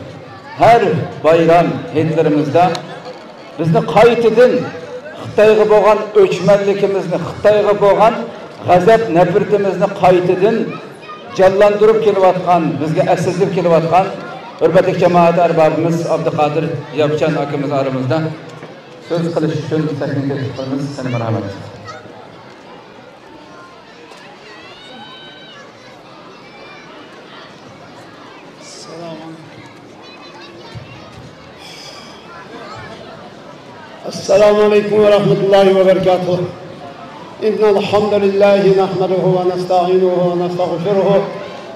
her bayram hedlerimizde bizni qaytadan Xitoyga bo'lgan o'chmanligimizni, Xitoyga bo'lgan g'azab nafratimizni qaytadan canlandırıp kelayotgan, bizga asizlib kelayotgan hurmatli jamoat arbobimiz Abduqodir Yopchan akamiz aramizda söz qilish uchun taklif qilamiz. Sana rahmat. السلام عليكم ورحمة الله وبركاته. إن الحمد لله نحمده ونستعينه ونستغفره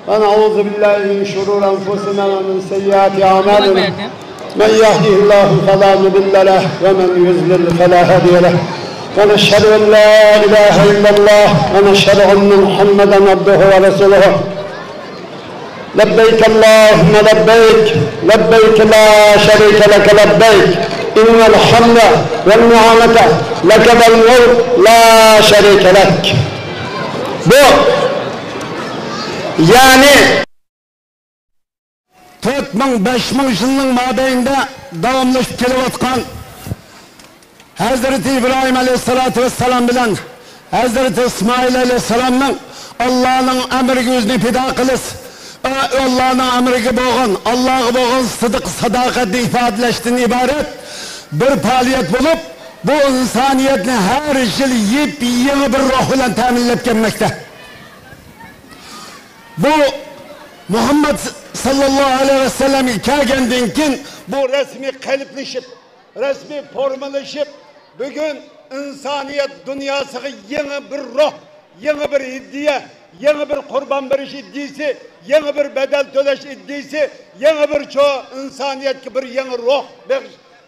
ونعوذ بالله من شرور أنفسنا ومن سيئات أعمالنا. من يهده الله فلا مضل له ومن يضلل فلا هادي له. ونشهد أن لا إله إلا الله ونشهد أن محمدا عبده ورسوله. لبيك اللهم لبيك لبيك لا شريك لك لبيك إن الحمد والنعمة لك والملك لا شريك لك. Bu yani 4000-5000 yılın mabeyinde davamlaşıp kelevatkan Hazreti İbrahim Aleyhisselatü Vesselam bilen Hazreti İsmail Aleyhisselam'ın Allah'ın emri gözünü fida kılız. Allah'ın emri boğun, Allah'ı boğun sıdık sadakatli ifadeleştiğin ibaret bir faaliyet bulup bu insaniyetini her yıl yeni bir ruh ile teminleyip gelmekte. Bu Muhammed sallallahu aleyhi ve sellem kelgendiğinkin bu resmi kalipleşip, resmi formalaşıp bugün insaniyet dünyasına yeni bir ruh, yeni bir iddia, yeni bir kurban veriş iddisi, yeni bir bedel töleş iddisi, yeni bir çoğu insaniyet bir yeni ruh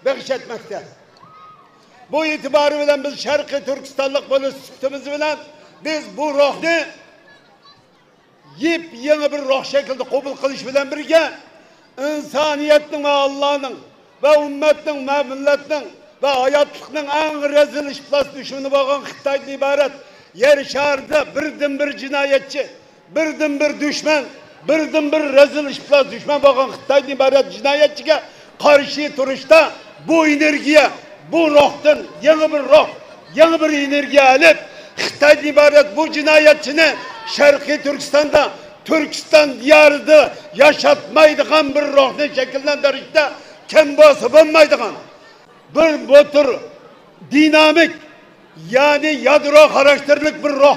bekşetmekte. Bu itibarı bilen biz Şarkı Türkistanlık böyle sütümüz bilen biz bu ruhni yeni bir ruh şekilde kabul kılış bilen birge insaniyetin ve Allah'ın ve ümmetin ve milletin ve hayatlıkның en rezil işplas düşmanı bağın Xitay'dan ibaret yer şarda birden bir cinayetçi, birden bir düşman, birden bir rezil işplas düşman bağın Xitay'dan ibaret cinayetçiye karşı turuşta bu energiya, bu ruhtan yeni bir ruh, yeni bir enerji alıp Xitay'dan ibaret bu cinayetçini Şarkı Türkistan'da, Türkistan diyarıda yaşatmaydıgan bir ruhni şekillendirişte kembası bulmaydıgan bir bu dinamik yani yadro karakterlik bir ruh.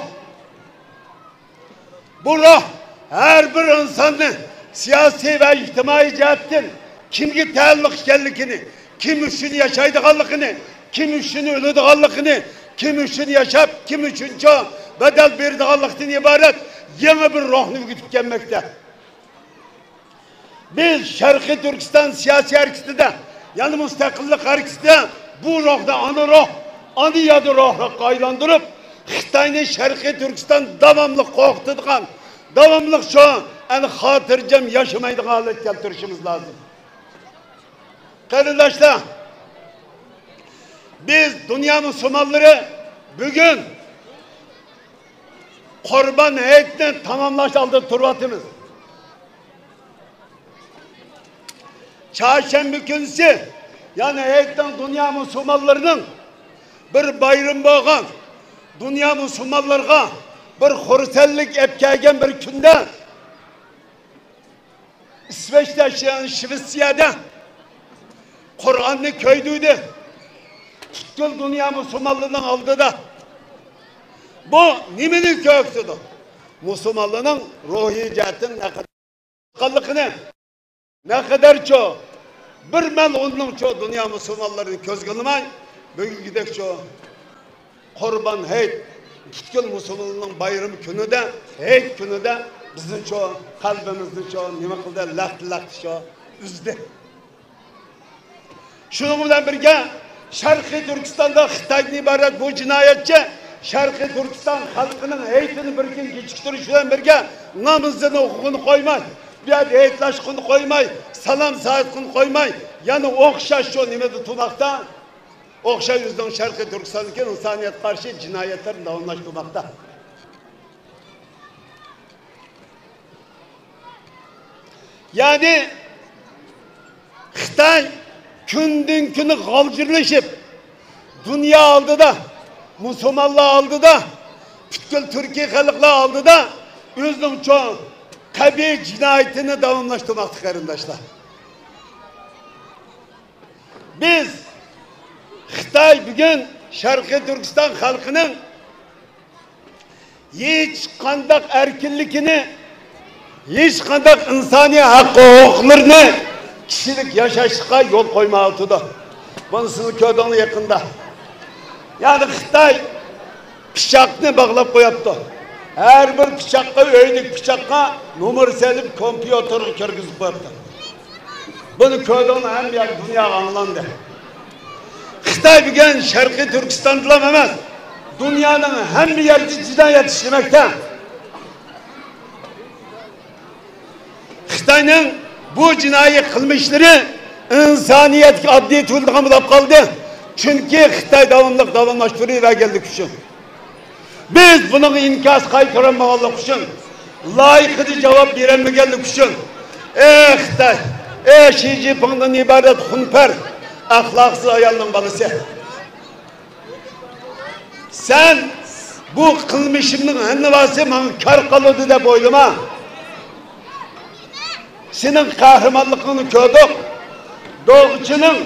Bu ruh her bir insanın siyasi ve içtimai cihetten kimge taalluk ekanligini, kim üçün yaşaydıganligini, kim üçün ölüdiganligini, kim üçün yaşap, kim üçün bedel berdiganlikdan ibaret yeni bir ruhni ügütüp gelmekte. Biz Şarkı Türkistan siyasi hareketinde yani müstakillik hareketinde bu ruhda anı ruh, anı yadı ruhla aylandırıp Xitay'ın Şarkı Türkistan davamlı korktuğun, davamlı şu an en hatırcam yaşamaydığı halet keltirişimiz lazım. Kardeşler, biz dünya Müslümanları bugün Kurban heyetini tamamlaştırdı turvatımız. Çarşamba günüsü yani heyetten dünya Müslümanlarının bir bayram bağın, dünya Müslümanlarına bir hursellik epkegen bir günde İsveç'te yani Şvisya'da Kur'an'ı köydüydü. Tutkul dünya Müslümanlığının aldı da bu nimenin köksüdür. Müslümanlığının ruhi cihetin ne kadar çoğu bir mel onun çoğu dünya Müslümanlarının köz kılmay bugün gidek çoğu Kurban heyt tutkul Müslümanlığının bayramı günü de heyt günü de bizim çoğu kalbimizde çoğu nime kıldı laktı çoğu üzdü. Şunun bilen birge Şarkı Türkistan'da Xitay'dan ibaret bu cinayetçi Şarkı Türkistan halkının heyetini bir gün geçiştirişinden birge namazını hukukunu koymay, bir heyetlaşkını koymay, salam saatini koymay, yani okşa şu nimede tunakta, okşa yüzden Şarkı Türkistan'daki insaniyet karşı cinayetlerin davamlaştırmakta. Yani Xitay günden güne kalcırlaşıp dünya aldı da, Müslümanlar aldı da, bütün Türkiye halklar aldı da, özünün çoğu tabi cinayetini davamlaştırmakta kardeşler. Biz Xitay bugün Şarkı Türkistan halkının hiç kandak erkinlikini, hiç kandak insani hakkı hukuklarını kişilik yaşayışlığa yol koyma altıda. Bunun köyden yakında. Yani Xitay bıçakını bağlap koyaptı. Her bir bıçakka, öylük bıçakka numara selip kompütörü kırgızıp koyaptı. Bunu köyden hem bir dünya anlandı. Xitay bugün Şarkı Türkistan'da emez. Dünyanın hem bir yerde cinayet işlemekte. Xitay'ın bu cinayet kılmışları insaniyet adli tuğulduğuna mıdap kaldı. Çünkü Xitay davamlaştırıyor ve geldik için. Biz bunun inkas kaytıranmalık için, layıklı cevap verenme geldik için. Xitay, Xi Jinping'den ibaret hunper, ahlaksız ayalının balısı. Sen bu kılmışımın hennevası bana kar kalırdı da boyluma. Senin kahramanlığını köydük. Doğuçunun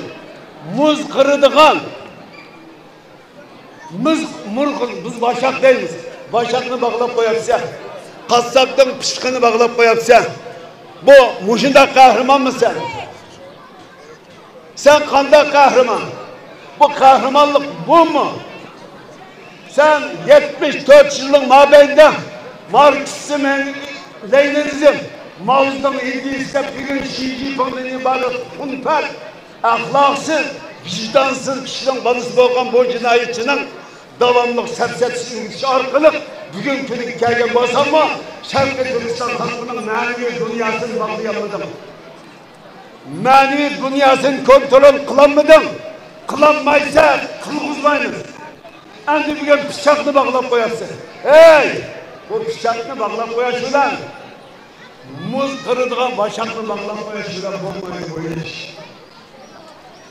muz kırıdığın, biz başak değiliz. Başakını bağlap koyapsa, kassaktın pişkini bağlap koyapsa, bu muşunda kahraman mısın? Sen kanda kahraman. Bu kahramanlık bu mu? Sen 74 yılın mabeyinde Marksizm, Leninizm, Mao'dan İngilizce bugün Xi Jinping'den ibaret hunper, ahlaksız, vicdansız kişinin banısı olan bu cinayetçinin devamlı sepsetsiz arkalık bugün günü hikaye basamma Şarkı Türkistan halkının manevi dünyasını bağlayamadım. Manevi dünyasını kontrol kılanmadım. Kılanmaysa kılgızmayınız. Endi bugün bıçakını bağlap koyarsın. Hey! Bu bıçakını bağlap koyarsın lan. Muz kırıdığın başakını bağlap koyarsın lan. Bombayı koyarsın.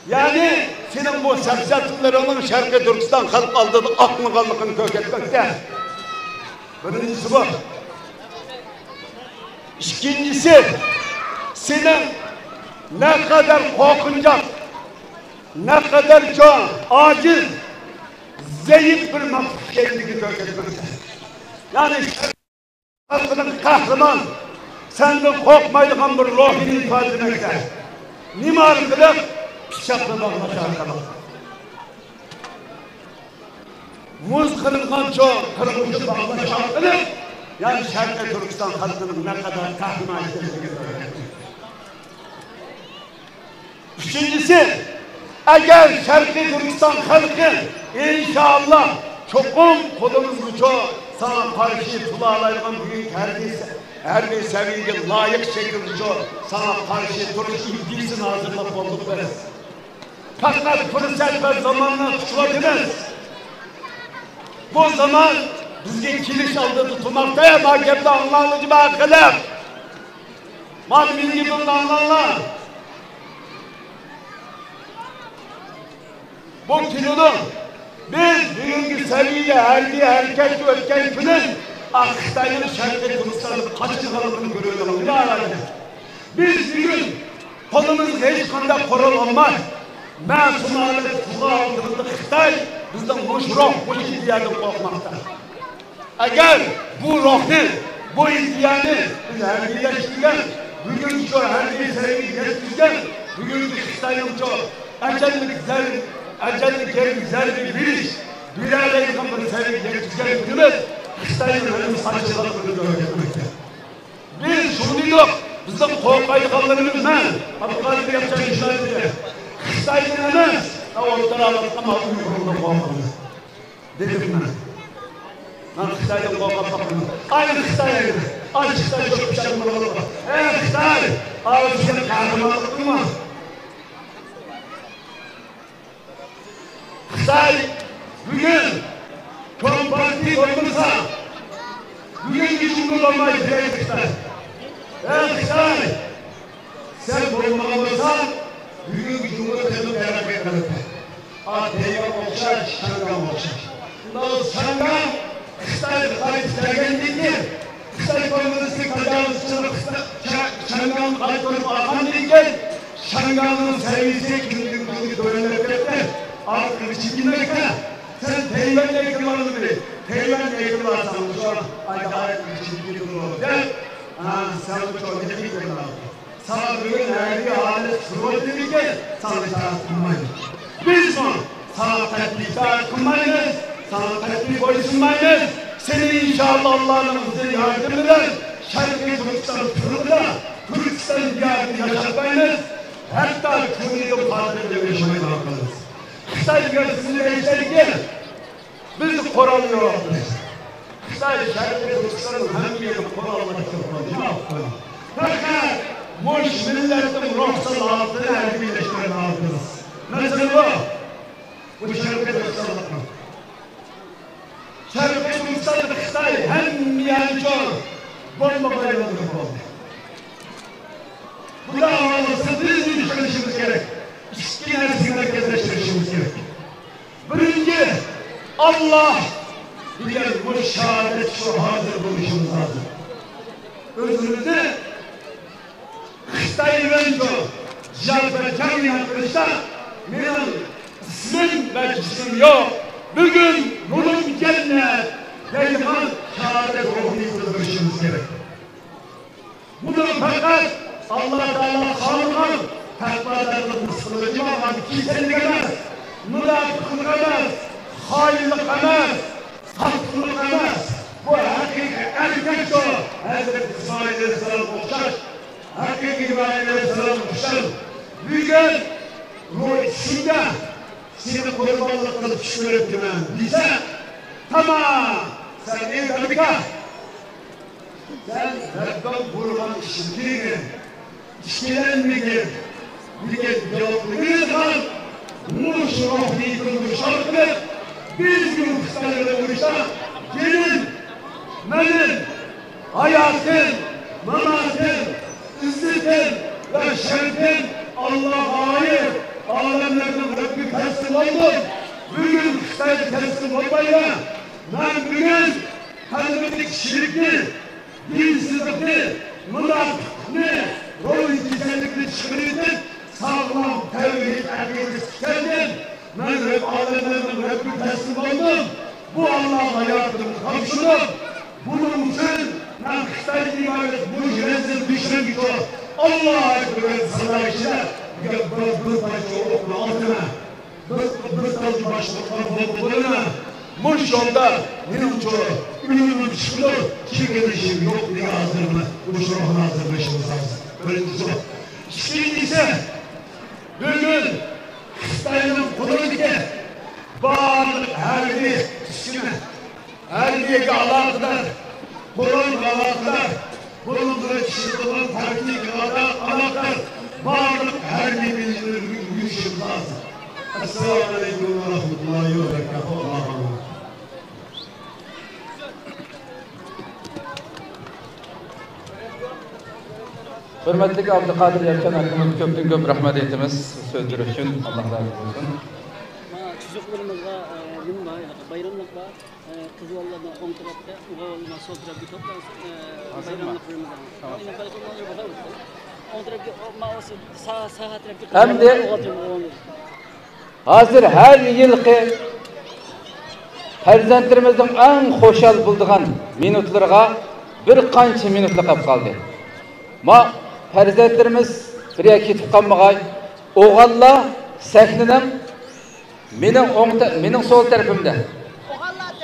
Yani senin bu sepsatlılarının Şarkı Türkistan halk aldığı akmıgallıkını kök etmekte. Birincisi bu. İkincisi, senin ne kadar korkunacak, ne kadar çok aciz, zayıf bir mahsus kendini kök etmekte. Yani halkının kahraman, senden korkmaydıgan bir ruhunu ifade etmekte. Mimarlık, bıçakla bağlaşar. Muz kırılgan çok, kırılmışı bağlaşar. Yani Şarkı Türkistan halkının ne kadar kahraman ettiğini üçüncüsü, eğer Şarkı Türkistan halkı inşallah çokum kolumuz çok sana karşı tulalayılan büyük her bir seviyede layık şekilde çok sana karşı duruş ilgisini hazırlayıp olduk biz. Fakat fırsat ve zamanla tutulabilmez. Bu zaman bizge kiliş aldı tutulmakta ya mahkemde anlanıcı bakılır. Madem gibi anlanlar. Bu kilolu biz bugünkü seviyede herkes ötken günün Xitay'ın Şarkı Türkistan'ın kaçıncı kalıbını görüyoruz. Ne arayın? Biz bugün kolumuz hiç kanda korulanmaz. Ben sunarlı tuğla altında Xitay bizden bu ruh, bu iddiyadan korkmakta. Eğer bu ruhni, bu iddiyanı biz herbileştirgen, bugün şu herbi seviyeyi geçtirgen, bugün Xitay'ın çok acellik güzel bir biliş, bilal'e yıkan bir seviyeyi geçtirgen günümüz, Xitay'ın önümüz saçılarını görmekte. Biz şunu yok, bizim korkaydıkanlarımız ne? Abdülkadir yapacak işler diye. Xitay'ın hemen, ortadan ama uyukurunda korkmamız. Dedim ben. Ben Xitay'dan korkmam. Aynı Xitay'a gidin. Aynı Xitay'a çok bıçaklar olur. Xitay, ağzına kahramanlık durma. Xitay, bugün komparti olmasa, bugün bir cumhurbaşkanı Xitay. Xitay, sen bulunmalı olsan, Bundan sonra Xitay qaytlagendeki Xitay komünistlik tajavuzçılık Şangan qaytırıp algandayken Şangan'ın seviyesi gündüzlüğü dönemekte artık çekilmekte. Sen Teyvan'la yıkılmadın bile. Teyvan'la yıkılmazsan şu an acayip bir çizgi durur. Sen bu çok ne yıkılmadın. Sana bugün her bir alet sıvı dedirken sana itaat kılmayın. Biz mi? Sana tatbik itaat kılmayınız. Sana tatbik boysunmayınız. Seni inşallah Allah'ın bize yardım eder. Şarkı Türkistan kurulda Türkistan diyarını yaşatmayınız. Hatta Kürt'ün partide yaşamayı bakalım. Xitay gözünü değiştirirken biz koralıyoruz. Xitay Şarkı Türkistan'ın hem yeri koralmak yok. Fakat Muş milletin ruhsal altını her birleştiren aldınız. Nasıl bu? Bu Şarkı Türkistan'ın. Şarkı Türkistan'ın Xitay hem yancı bomba bayıldık oldu. Bu da olması biz düşünmemiz gerek. İki nesini merkezleştirmemiz gerek. Birinci, Allah diğer bu şehadet şu hazır buluşumuz lazım. Özümüzde Xitay önce Azerbaycan yapmışsa benim ismim ve cismim yok. Bugün bunun cennet Peygamber şehadet ruhunu buluşumuz gerek. Bunu fakat Allah Teala kanunlar takvalarının kılıcı ama kimselik emez, münafıklık emez, hainlik emez, sahtılık emez. Bu hakiki erkek o. Hazreti İsmail Aleyhisselam okşar, hakiki İbrahim Aleyhisselam okşar. Bugün ruh içinde seni kurbanlık kılıp şükür ettim bize. Tamam, sen iyi tabii sen Rabbim vurman işittiğini, işkilenmeyini, bir cevaplığı kal, Muş ruhni kılmış şarkıdır. Biz gün kısalarına vuruşta, gelin, benim, hayatım, mamatım, izzetim ve şerefim Allah'a ait, alemlerden Rabbi teslim oldum. Bugün kısaya teslim olmayla, ben bugün kalbimdeki şirkli, dinsizlikli, münafıklığı, rolü güzellikli çıkarıyorduk, sağlam tevhid akidesi çıkardım. Ben Rab alemlerden Rabbi teslim oldum. Bu Allah'a yardım komşuluk. Bunun için ben Xitay ibadet bu rezil düşürüm ki Allah'a ekber sana işler. Bir parça okula altına. Bir tarzı başlıklar buluna. Muş yolda benim çoğu ünlü çıkılır. Çirkinleşim yok diye hazırlığı. Muş ruhuna hazırlaşımız lazım. Birincisi o. İkincisi bugün Xitay'ın kudreti bağırlık her bir kişine her bir alakadar bunun alakadar bunun kişinin taktik alakadar bağırlık her bir yüzüm lazım. Esselamu Aleyküm ve Rahmetullahi ve Berekatuhu. Allah'a emanet. Hürmetli Abdülkadir Yerken hakkımız köpten köp rahmet etimiz sözdür için Allah razı olsun. Çocuklarımızga gün var, bayramlık var. Kızıvallardan on tarafta, uğavallardan sol tarafta toplansın. Bayramlık bölümünden. Yine bayramlık bakalım. On tarafta, sağ tarafta. Hem de hazır her yılki farzandlarimizning eng xo'shal bo'lgan minutlarga bir qancha minutlar qolib qoldi. Ma farzandlarimiz birga ketib qolmag'ay. O'g'allar sahnadan mening sol tarafimda.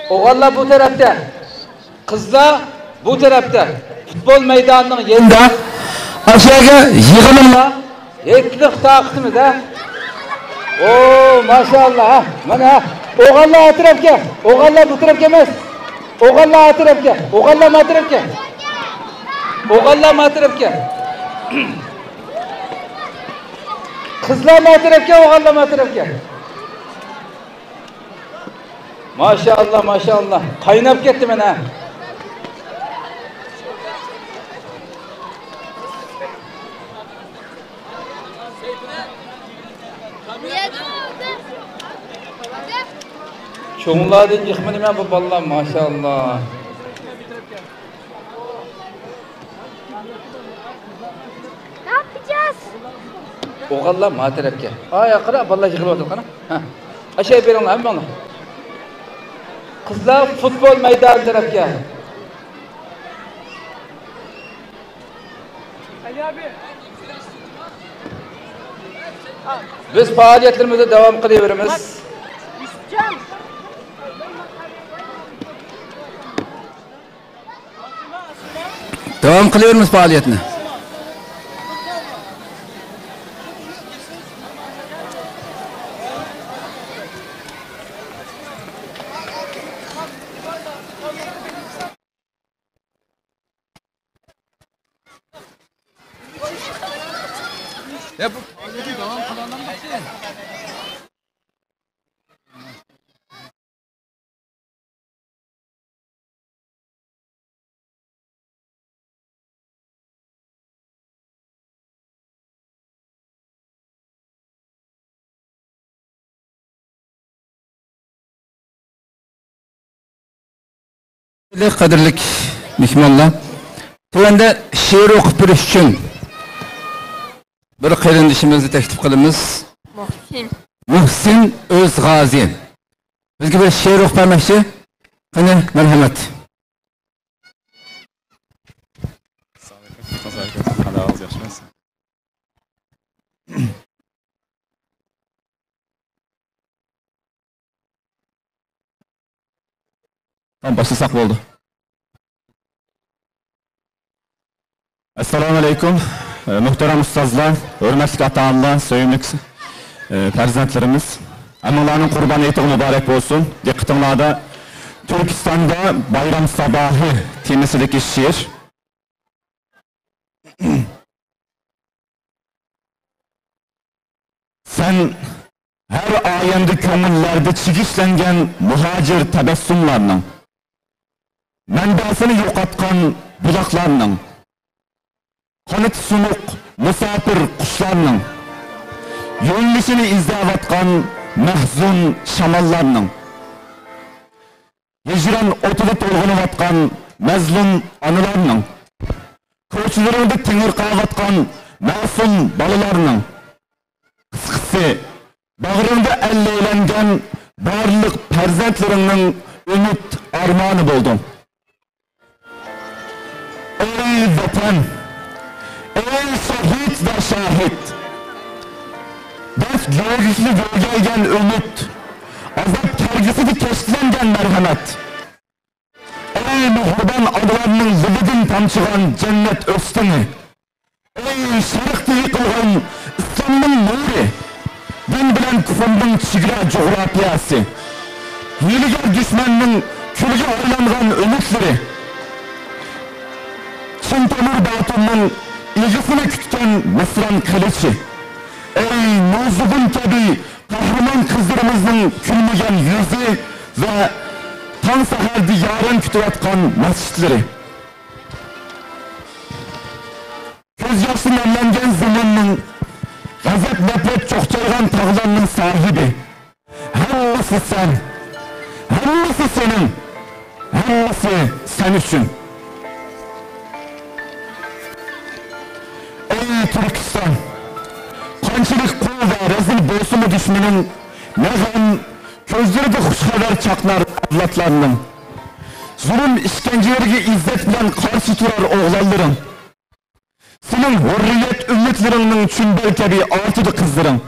O'g'allar bu tarafda. Qizlar bu tarafda. Futbol maydonining yerida aşağıya yig'ilinglar. Yetliq taqtimiz ha. Oo maşallah. Mana o'g'allar atrofga. O'g'allar bu tarafga emas. O'g'allar atrofga. O'g'allar atrofga. O'g'allar atrofga. Qizlar atrofga, o'g'allar atrofga. Maşallah, maşallah. Qaynab ketdi mana. Çoğunlardan yıkmanı ben bu ballar maşallah. Ne yapacağız? Oğallar ma tarafga. Ay aqra ballar yig'ilib o'tir qana. Ha. Aşağı beringlar, hamma. Qizlar futbol maydoni tarafga. Ali abi. Biz faoliyatlarimizni davom qilaveramiz. Yusufcan. Devam qilaveramiz faoliyatni. Ya bu devam qilanlar mı? Qadrlik mehmonlar, tövende şiir o'qib berish uchun bir qarindoshimizni taklif qilamiz. Muhsin O'zg'azi. Bizga bir şiir o'qib bermoqchi. Qani, marhamat. Tam başlasak oldu. Assalamu alaikum. Muhterem ustazlar, hürmetli ata-onalar, söyümlü farzandlarimiz. Annelerinin kurban etiği mübarek olsun. Dikkatimlerde Türkistan'da bayram sabahı temasındaki şiir. Sen her ayında kömürlerde çigişlengen muhacir tebessümlerinin, menbasını yo'qotgan bulaqlarning, qanot sunuq musafir qushlarning, yo'lishini izlayotgan mahzun shamollarning, hijron o'tida to'lg'inayotgan mazlum onalarning, ko'chalarida tingirqayotgan ma'sum bolalarning, qisqasi bag'rimda alleylangan barliq farzandlaringning umid armoni bo'ldim. Ey vatan, ey şehit ve şahit, ders görgüsünü gölgeygen umut, azap kergisini keşlengen merhamet, ey muhurban adalarının zıbıdın tamçıgan cennet östeni, ey şarıkta yıkılgan İslam'ın nuri, din bilen küfrünün çigra coğrafyası, hiligar düşmanının külge oylangan ümitleri, Çin Temur Batum'un ilgisini kütken Mısran kılıcı, ey Muzubun tabi kahraman kızlarımızın külmegen yüzü ve tan sahardi yarın kütüvatkan mescitleri, göz yaşı nemlengen zamanın gazap nefret çokçaygan tağlarının sahibi, hemmisi sen, hemmisi senin, hemmisi sen için. Ey Türkistan, qanchalik qo'l va rezil bo'lsa düşmanın, ne g'am ko'zlarida xushxabar chaqnar avlodlarning, zulm işkencelerine izzat bilan qarshi turar o'g'lonlaring, sening hurriyat umidlaringning chunbal kabi ortida qizlaring,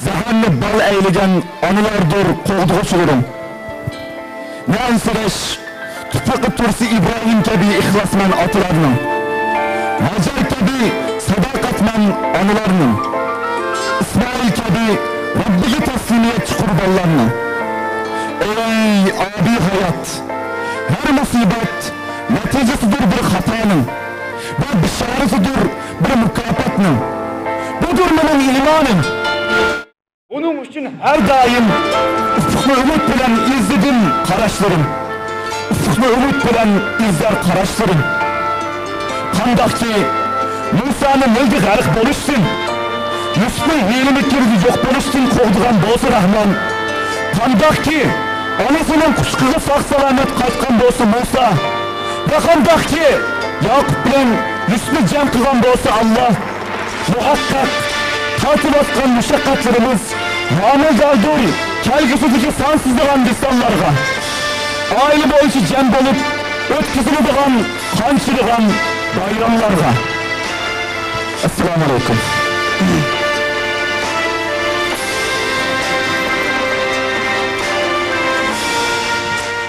zaharni bal aylagan onalardir qo'g'dug'uchilaring, ne ansirash tuproqqa tursi İbrahim kabi ixlosman otalarning, Hacer kabi sadaqatman anılarının, İsmail kabi Rabbiga teslimiyetçi kurbanlarının, ey abi hayat, her musibet neticesidir bir hatanın, bir bişaretidir bir mükafatının, budur benim imanım. Onun için her daim ufuklu umut bilen izledim karaşlarım, ufuklu umut bilen izler karaşlarım. Qandaqki Musa'nın neydi g'arq bo'lishsin, Yusuf'un hiylimikirdi yo'q bo'lishsin qo'g'digan bo'lsa Rahman, Qandaq ki, anasının kuşkuzu sağ salamet qaytqan bolsa, ve qandaq ki, Yakup bilen Yusuf'u cem qilgan bolsa Allah, muhakkak tatip atkan müşakkatlarımız, Ramil Daldur, kelgüsüdeki sansızlıgan misallarga, aile boyunca cem bolup, ötküzülüdügan, kançılıgan bayramlarga. Esselamu Aleyküm.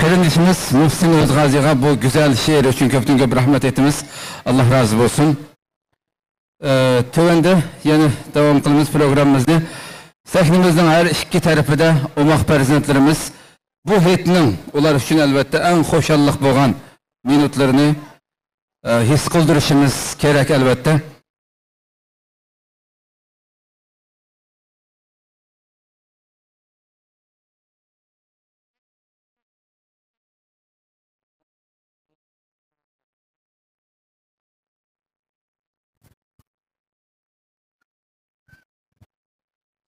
Kardeşimiz Muhsin Özgazi'ye bu güzel şiir için köp rahmet etimiz. Allah razı olsun. Tövende yeni devam kılımız programımızda. Sahnimizin her iki tarafı da umaq prezidentlerimiz bu heyetinin ular için elbette en hoşallık boğan minutlarını his kıldırışımız gerek elbette.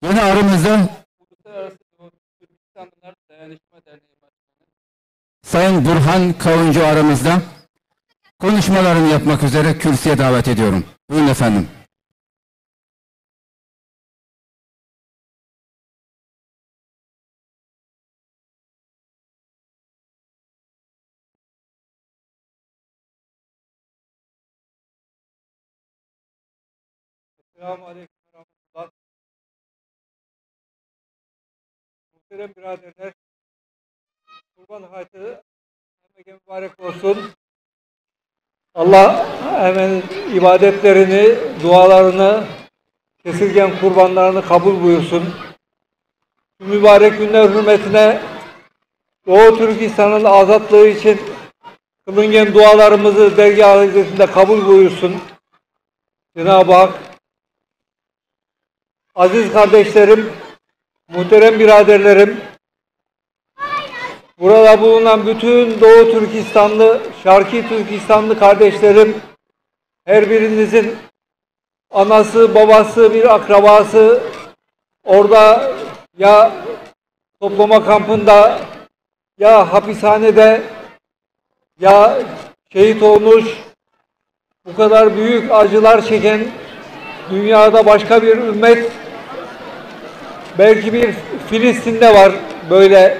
Yine aramızda Sayın Burhan Kavuncu aramızda konuşmalarını yapmak üzere kürsüye davet ediyorum. Buyurun efendim. Selamun Aleyküm ve Rahmetullah. Muhterem biraderler, Kurban Hayti emeğe mübarek olsun. Allah hemen ibadetlerini, dualarını, kesilgen kurbanlarını kabul buyursun. Şu mübarek günler hürmetine Doğu Türkistan'ın azatlığı için kılıngen dualarımızı dergâh-ı izzetinde kabul buyursun. Cenab-ı Hak, aziz kardeşlerim, muhterem biraderlerim, burada bulunan bütün Doğu Türkistanlı, Şarkı Türkistanlı kardeşlerim, her birinizin anası, babası, bir akrabası orada ya toplama kampında, ya hapishanede, ya şehit olmuş, bu kadar büyük acılar çeken dünyada başka bir ümmet, belki bir Filistin'de var böyle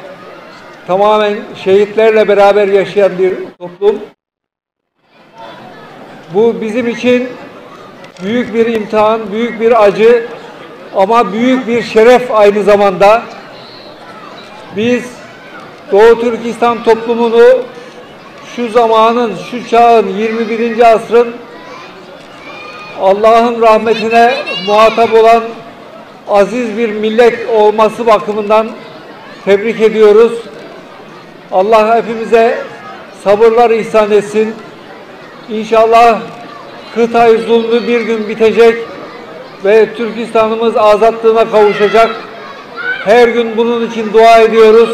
tamamen şehitlerle beraber yaşayan bir toplum. Bu bizim için büyük bir imtihan, büyük bir acı ama büyük bir şeref aynı zamanda. Biz Doğu Türkistan toplumunu şu zamanın, şu çağın, 21. asrın Allah'ın rahmetine muhatap olan aziz bir millet olması bakımından tebrik ediyoruz. Allah hepimize sabırlar ihsan etsin. İnşallah kıtayı zulmü bir gün bitecek ve Türkistan'ımız azatlığına kavuşacak. Her gün bunun için dua ediyoruz.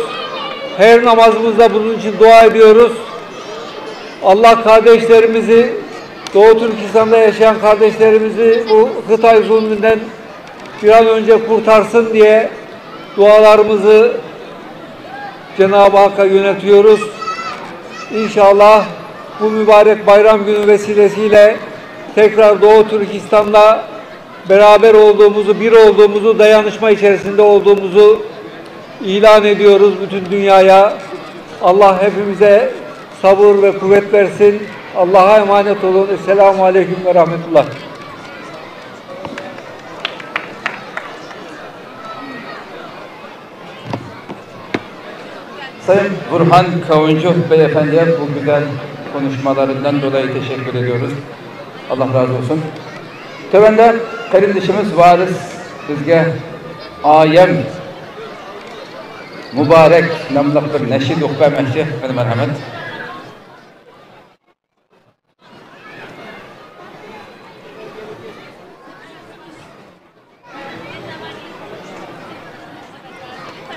Her namazımızda bunun için dua ediyoruz. Allah kardeşlerimizi, Doğu Türkistan'da yaşayan kardeşlerimizi bu kıtay zulmünden bir an önce kurtarsın diye dualarımızı Cenab-ı Hakk'a yönetiyoruz. İnşallah bu mübarek bayram günü vesilesiyle tekrar Doğu Türkistan'da beraber olduğumuzu, bir olduğumuzu, dayanışma içerisinde olduğumuzu ilan ediyoruz bütün dünyaya. Allah hepimize sabır ve kuvvet versin. Allah'a emanet olun. Esselamu Aleyküm ve Rahmetullah. Sayın Burhan Kavuncu Beyefendi'ye bu güzel konuşmalarından dolayı teşekkür ediyoruz. Allah razı olsun. Tövende kardeşimiz Varis bizge ayem mübarek namlıq bir neşid okuyamakçı. Benim merhamet.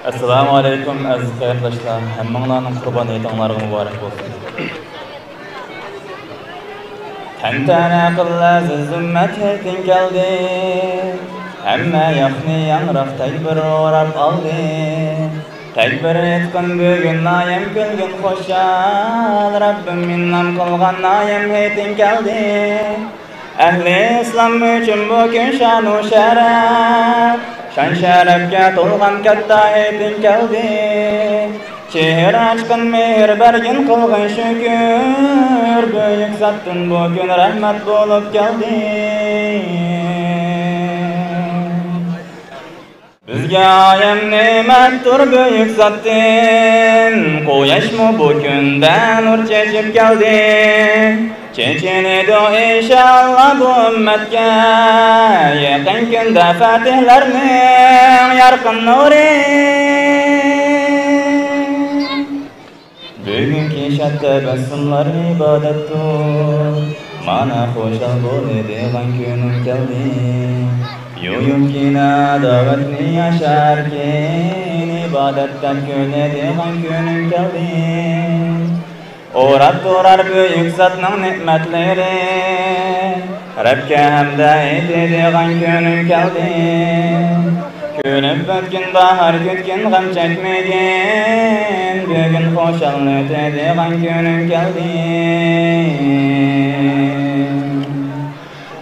Assalamu alaikum aziz qayrdoshlar. Hammanglarning Qurban hayitlaringiz muborak bo'lsin. Tantana qildi aziz ummat haytin keldi. Hamma yoqni yangroq takbir o'rab oldi. Tekbir etkin bugün nayem gülgün hoşal Rabbim minnam kılgan nayem heytin geldi Ehli İslam üçün bugün şanu şeref Şan şerefke tolgan katta heytin geldi Çehir açkın mehir bergin kılgın şükür Büyük zattın bugün rahmet bulup geldi Bizge ayem nimettir büyük zattın Koyaşmu bu günden nur çeşip geldi Çeçeni do inşallah bu ümmetke Yakın günde fatihlerinin yarkın nuri Bugünkü şat tebessümler ibadettur Mana hoşal bol edilen günüm geldi Yuyumkina davetni yaşarken ibadetten gönedilen günüm geldi Uğrat durar büyük zatның nimetleri Rabke hamda edilen günüm geldi Külüp ötkin bahar gütkin gam çekmegin Bugün hoşallık edilen günüm geldi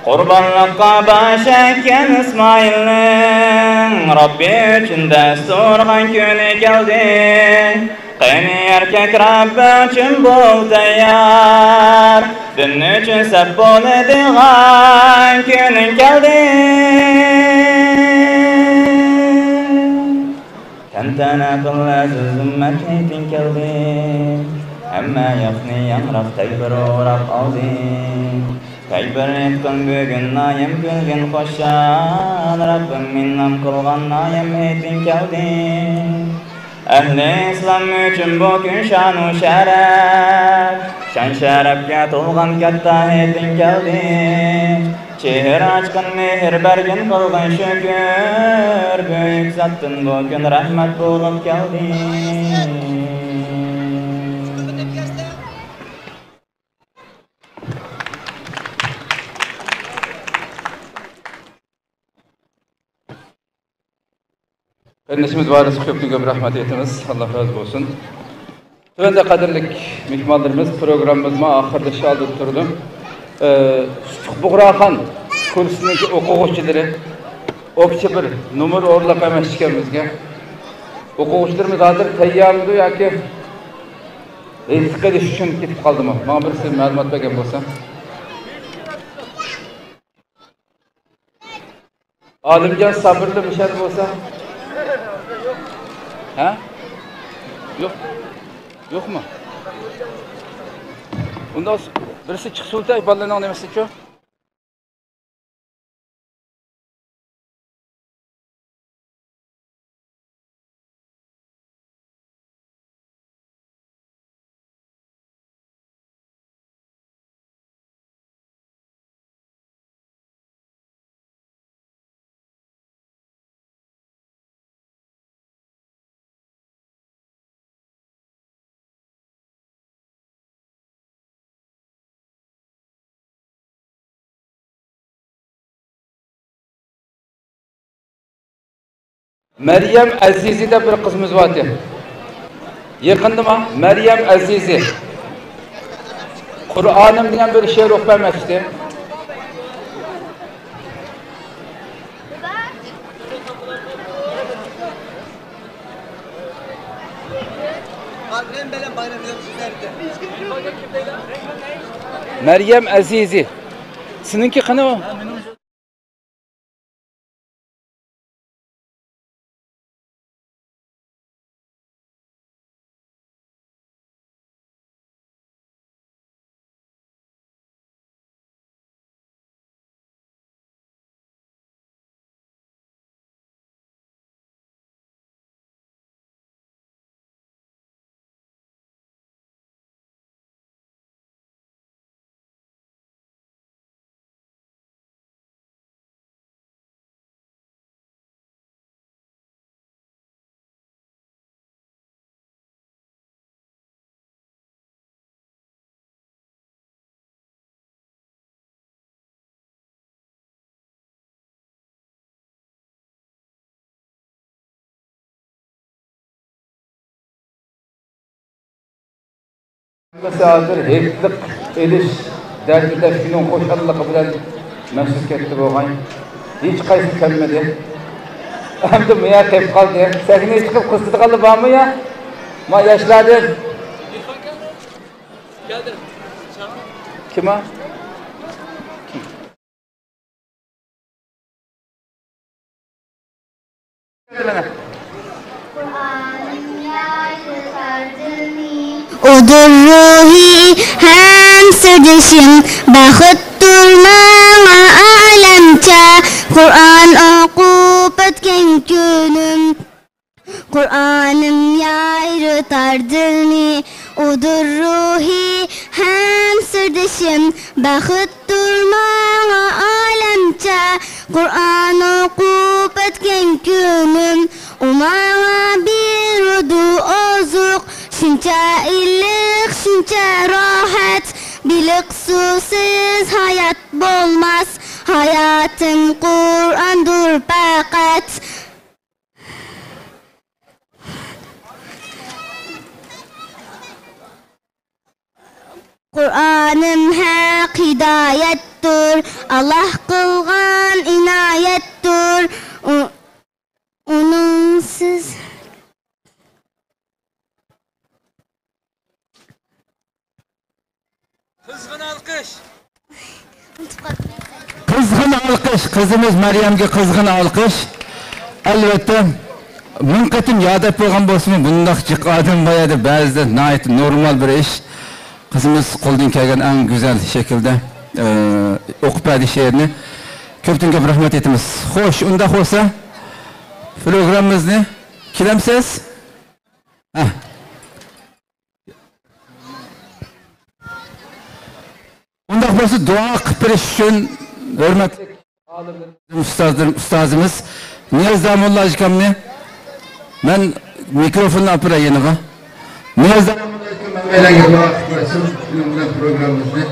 Kurbanlıkka baş ekken İsmail'nin Rabbi üçün desturgan günü geldi Qeni erkek Rabbi üçün bol teyyar Din üçün sep bol edilen günün geldi Kentana kıllatsız ümmet heytin geldi Amma yakni yangraq teybir uğraq aldı Tekbir etkin bugün nayem gülgün hoşal Rabbim minnam kılgan nayem heytin geldi Ehli İslam üçün bugün şanu şeref Şan şerefke tolgan katta heytin geldi Çehir açkın mehir bergin kılgın şükür Büyük zattın bugün rahmet bulup geldi Kardeşimiz varız köprü rahmet etimiz. Allah razı olsun. Tövende kadirlik mihmanlarımız programımızma ahırda şaldı turdu. Buğrahan kursundaki okuğuçileri okçu bir numar orlap emeşikemizge. Okuğuçlarımız hazır tayyamıdı ya ki eski ediş için gidip kaldı mı? Bana birisi malumat beken bolsa. Alimcan sabırlı bir şey bolsa. Ha? Yok. Yok mu? Bunda birisi çıksın ballarını nemesi ki? Meryem Azizi de bir kızımız vardı. Yakındı mı? Meryem Azizi. Kur'an'ım diyen bir şiir okuyamıştı. Meryem Azizi. Sizinki kanı o? Hazır heplik ediş derdide şunun hoşallığı bilen mesut ketdi boğay. Hiç kaysı kelmedi. Hem de müya kep kaldı. Sahine çıkıp kısıtı kaldı var mı ya? Ma yaşladı. Geldi. Kim o? Odur ruhi hem sırdaşım Bakıttır bana alemçe Kur'an okup etken günüm Kur'an'ım yayrıtardır Odur ruhi hem sırdaşım Bakıttır bana alemçe Kur'an okup etken günüm Umama bir rudu ozuk Şunca illik, şunca rahat Bilik susuz hayat bolmaz Hayatım Kur'an'dır fakat Kur'an'ım hak hidayettir Allah kılgan inayettir Onunsiz Kızgın alkış. Kızgın alkış, kızımız Meryem'e kızgın alkış. Elbette ming qatim yodab qo'ygan bo'lsin, bundoq jiqodim boyadi, ba'zida nihoyat normal bir ish. Qizimiz qo'ldan kelgan eng go'zal shaklda o'qib berdi she'rni. Ko'pdan ko'p rahmat etamiz. Xo'sh, unda bo'lsa programmamizni kelamsiz? Undaq bo'lsa duo qilib berish uchun hurmatli ustozimiz Niyoz Damulla akamni men mikrofonni olib beray yeniga. Niyoz Damulla akam menga duo qilib bersin, bilan programmamizni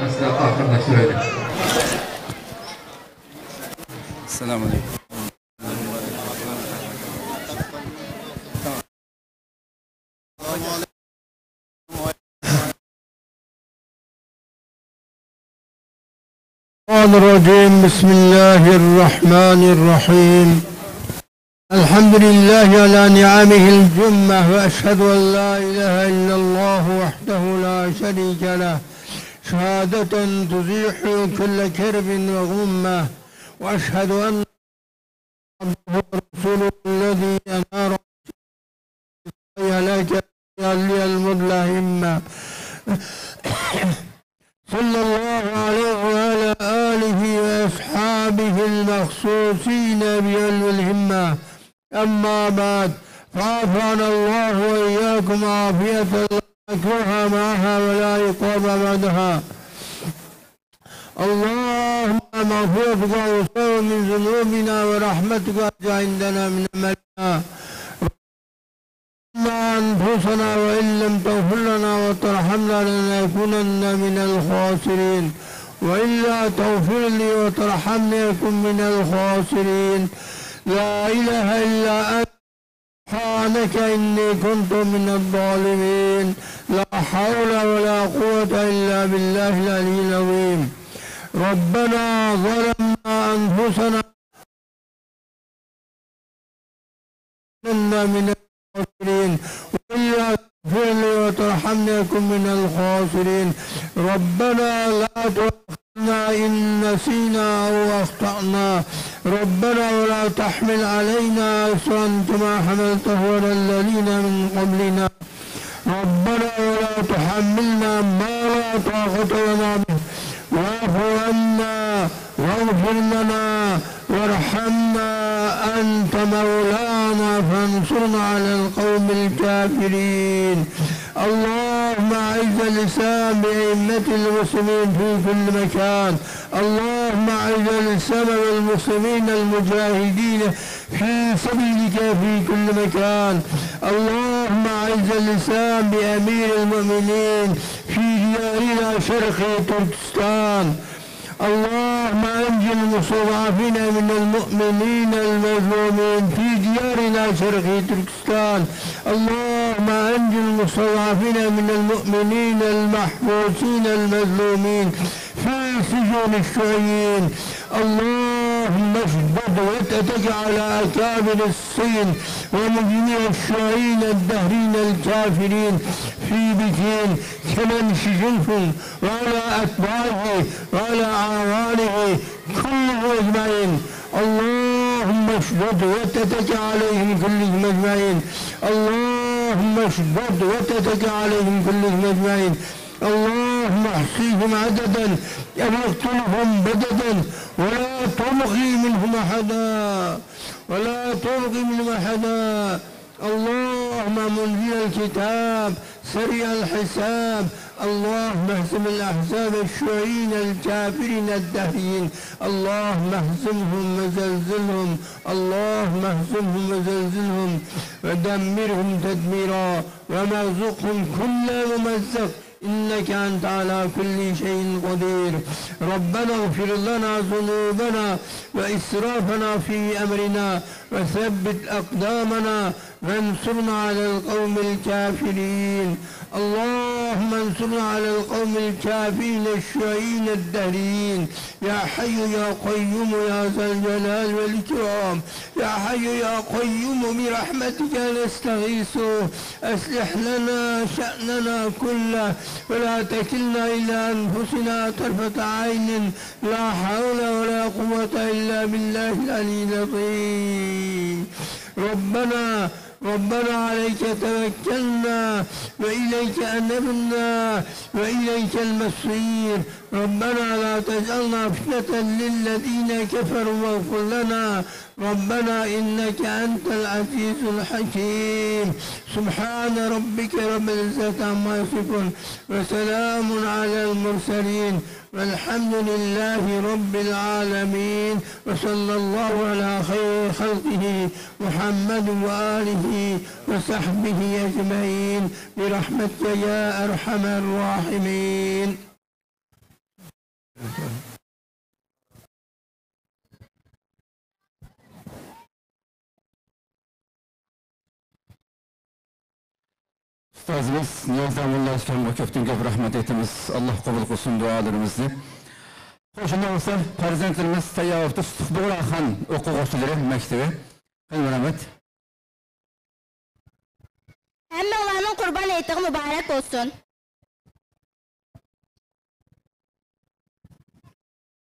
asla oxirlashtiraylik. Assalomu alaykum. الرجيم بسم الله الرحمن الرحيم الحمد لله على نعمه الجمة وأشهد أن لا إله إلا الله وحده لا شريك له شهادة تزيح كل كرب وغمة وأشهد أن عبده ورسوله الذي أنار لك المدلهمة صلى الله عليه وعلى آله وأصحابه المخصوصين بعلم الهمة أما بعد فعافانا الله وإياكم عافية مكروها معها ولا يقام بعدها اللهم مغفرتك وسر من ذنوبنا ورحمتك عندنا من أملنا أنفسنا وإن لم تغفر لنا وترحمنا لنكونن من الخاسرين وإلا تغفر لي وترحمني أكن من الخاسرين لا إله إلا أنت سبحانك إني كنت من الظالمين لا حول ولا قوة إلا بالله العلي العظيم ربنا ظلمنا أنفسنا من الخاسرين وإلا تغفر لي وترحمني أكن من الخاسرين ربنا لا تؤاخذنا إن نسينا أو أخطأنا ربنا ولا تحمل علينا إصرا كما حملته على الذين من قبلنا ربنا ولا تحملنا ما لا طاقة لنا به واعف عنا واغفر لنا وارحمنا أنت مولانا فانصرنا على القوم الكافرين اللهم أعز الإسلام بأئمة المسلمين في كل مكان اللهم أعز الإسلام والمسلمين المجاهدين في سبيلك في كل مكان اللهم أعز الإسلام بأمير المؤمنين في ديارنا شرق تركستان اللهم أنجي المستضعفين من المؤمنين المظلومين في ديارنا شرقي تركستان. اللهم أنجي المستضعفين من المؤمنين المحبوسين المظلومين في سجون الشيوعيين. اللهم اشدد وتتك على أكابر الصين ومجميع الشيوعيين الدهرين الكافرين في بكين كمن سجنهم وعلى أتباعه وعلى أعوانه كلهم أجمعين. اللهم اشدد وتتك عليهم كلهم أجمعين. اللهم اشدد وتتك عليهم كلهم أجمعين. اللهم احصيهم عددا أن اقتلهم بددا ولا تبغي منهم أحدا ولا تبغي منهم أحدا. اللهم منزل الكتاب سريع الحساب. اللهم اهزم الأحزاب الشيوعيين الكافرين الدهريين. اللهم اهزمهم وزلزلهم. اللهم اهزمهم وزلزلهم ودمرهم تدميرا ومرزقهم كل ممزق إنك أنت على كل شيء قدير. ربنا اغفر لنا ذنوبنا وإسرافنا في أمرنا وثبت أقدامنا وانصرنا على القوم الكافرين. اللهم انصرنا على القوم الكافرين الشيوعيين الدهريين. يا حي يا قيوم يا ذا الجلال والإكرام. يا حي يا قيوم برحمتك نستغيث. أصلح لنا شأننا كله ولا تكلنا إلى أنفسنا طرفة عين. لا حول ولا قوة إلا بالله العلي العظيم. ربنا عليك توكلنا وإليك أنبنا وإليك المصير. ربنا لا تجعلنا فتنة للذين كفروا واغفر لنا. ربنا إنك أنت العزيز الحكيم. سبحان ربك رب العزة عما يصفون وسلام على المرسلين والحمد لله رب العالمين. وصلى الله على خير خلقه محمد وآله وصحبه أجمعين برحمتك يا أرحم الراحمين. Ustazımız Niyazamullah Özkan'a köpten köp rahmet etimiz. Allah kabul kılsın dualarımızı. Hoşuna olsa prezidentlerimiz Tayyavur'da Sıtıkbuğra Han okuğusuları mektebi. Hayırlı rahmet. Hem olanın kurban ettiği mübarek olsun.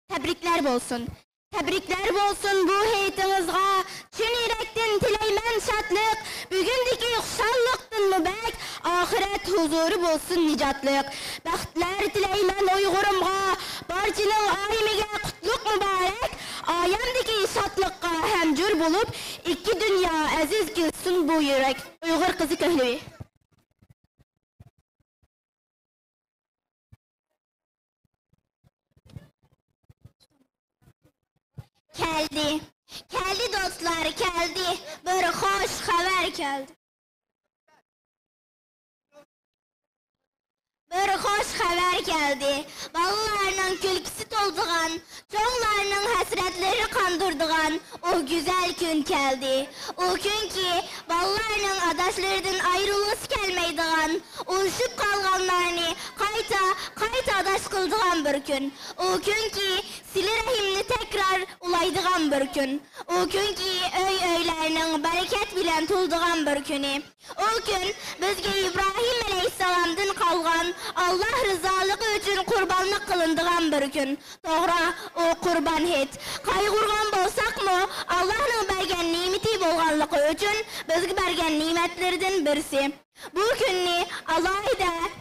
Tebrikler bolsun. Tebrikler bolsun bu heytinizga. Çün yürekten tileymen şatlık. Bugündeki şanlıktın mübek. Ahiret huzuru bolsun nicatlık. Bəxtlər tileymen Uygurumga. Barçının ayimiga kutluk mübarek. Ayamdaki şatlıkka hemcür bulup. İki dünya aziz gülsün bu yürek. Uygur kızı köhlüğü. Keldi dostlar keldi. Bir hoş haber geldi. Bir hoş haber geldi. Ballarının külküsü tolduğan, çoğlarının hasretleri kandırdığan o güzel gün geldi. O gün ki ballarının adaşlarından ayrılması gelmeydiğen, uluşup kalganlarını kayta adaş kıldığan bir gün. O gün ki sili rahimni tekrar ulaydıgan bir gün. O gün ki öylerinin bereket bilen tulduğan bir günü. O gün bizge İbrahim Aleyhisselam'dan kalgan Allah rızalığı için kurbanlık kılındığan bir gün. Doğru o kurban et. Kaygırgan bolsak mı Allah'ın bergen nimeti bolganlığı için bizge bergen nimetlerden birisi. Bu günni Allah'ı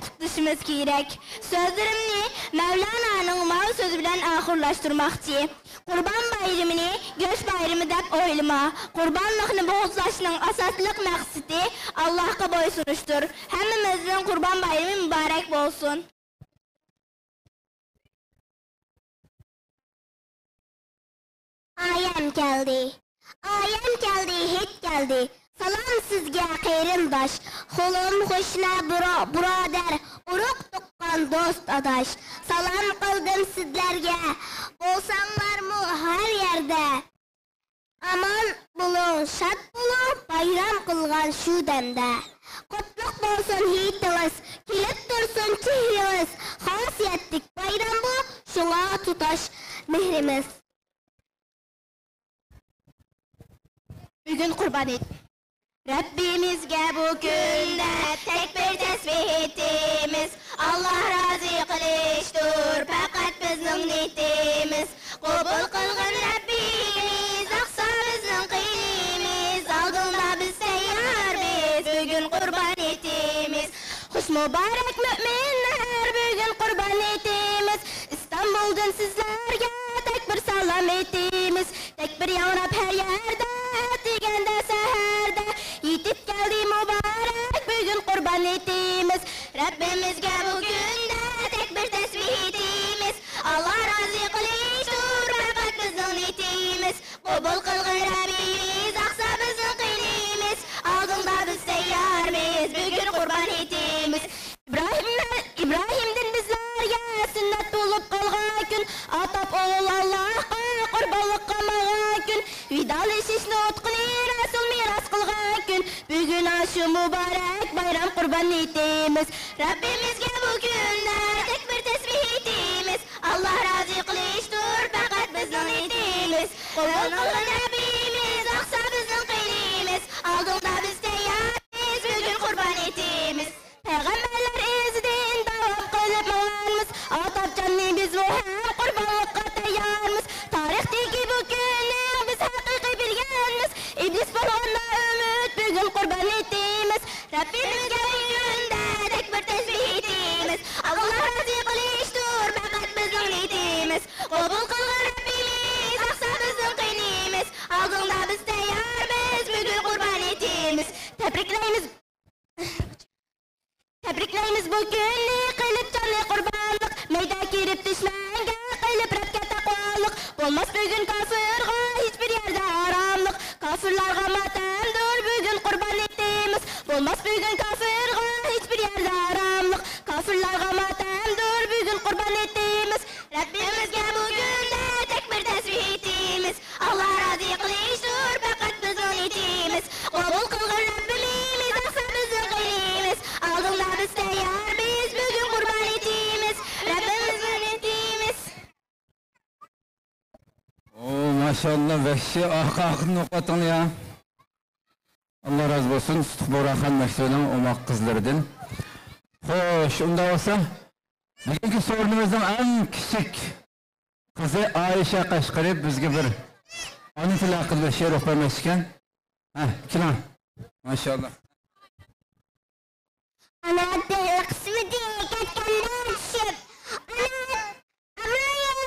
kutlaşımız gerek. Sözlerimni Mevlana'nın mal sözü bilen ahırlaştırmakçı. Kurban bayramını göç bayramı dep oylama. Kurbanlıqni bozlaşının asaslık məqsidi Allah'a boysunuştur. Hemmimizin kurban bayramı mübarek bolsun. Ayem geldi. Ayem geldi, hit geldi. Salam sizge qeyrindaş. Xolum xoşna burader. Uruq tuqqa bolgan dost adaş. Salam kıldım sizlerge, bolsanlarmı her yerde. Aman bulun, şat bulun, bayram kılgan şu demde. Kutluk bolsun hitiniz, kilip dursun çihriniz. Hasiyetlik bayram bu, şuna tutaş mehrimiz. Bugün kurban et. Rabbimizge bu günde tek bir tesbih etimiz. Allah razı kılıştır fakat bizning niyetimiz. Qabul qilgin Rabbimiz, aqsa bizning qiynimiz. Aldında biz tayyormiz, bugün kurban etimiz. Xush muborak müminler, bugün kurban etimiz. İstanbul'dan sizlerge tek bir salam etimiz. Tek bir yanrab her yerde, degende seherde. Yetip geldi mübarek, bugün kurban etimiz. Rabbimizge bugün de tek bir tesbih etimiz. Allah razı kılıştır fakat bizning niyetimiz. Qabul qilgin Rabbimiz, aqsa bizning qiynimiz. Aldında biz tayyormiz, bugün kurban etimiz. İbrahim'den bizlerge sünnet bulup kalgan gün. Atap oğul Allah'a kurbanlık kılmagan gün. Vidalışışlı utqini Resul miras kılgan gün. Bugün aşı mübarek bayram kurban etimiz. Rabbimizge bugün de tek bir tesbih etimiz. Allah razı kılıştır fakat bizning niyetimiz. Qabul qilgin Rabbimiz, aqsa bizning qiynimiz. Aldında biz tayyormiz, bugün kurban etimiz. Peygamberler izidin davam qilib manamiz. Atap canni biz bu hem kurbanlıkka tayyormiz. Tarixdagi bu günning biz haqiqiy bilganmiz. İblis bolganda ümit, bugün kurban etimiz. Rabbimizge bugün de tek bir tesbih etimiz. Allah razı kılıştır fakat bizning niyetimiz. Qabul qilgin Rabbimiz, aqsa bizning qiynimiz. Aldında biz tayyormiz, bugün kurban etimiz. Tebriklaymiz bu günni, qilib canli kurbanlık. Meyda kirib düşmanga, qilib Rabga taqvolik. Bo'lmas bugün kafirga hiçbir yerde haramlık. Kafirlarga matamdur, bugün kurban etimiz. Bo'lmas bugün kafirga hiçbir yerde haramlık. Kafirlarga matamdur, bugün kurban etimiz. Rabbimizge bugün de tek bir tesbih etimiz. Allah razı kılıştır fakat bizning niyetimiz. Qabul qilgin Rabbimiz, aqsa bizning qiynimiz. Aldında biz tayyormiz, bugün kurban etimiz. Rabbimizning niyetimiz. Oo maşallah vahşi ahkakını okatın ya. Allah razı olsun. Sıtık Borakan Meksu'nun omak kızlarıdın. Hoş, onda olsa bugünkü sorunumuzun en küçük kızı Ayşe Kaşkari bizge bir anı tili hakkında şiir okuyamışken. Kina. Maşallah. Ana de kısmı diye ketkenler düşüp. Ana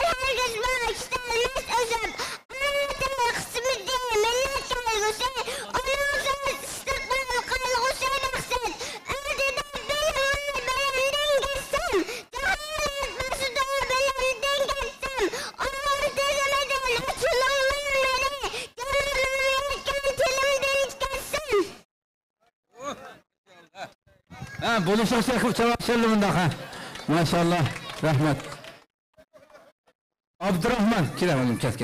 her göz bağışlarınız özüm. Ana de kısmı diye millet kaygısı. Onun söz istikbal kaygısı naksin. Ödüden benim beğendin geçsem. Cehalet başıda beğendin geçsem. Onun tezemeden açılımlar beni. Canlarım yerken tilimden geçsem. Buluşa çekip çavakşırlı bunda ha. Maşallah. Rahmet. Abdurrahman. Kira oğlum kes.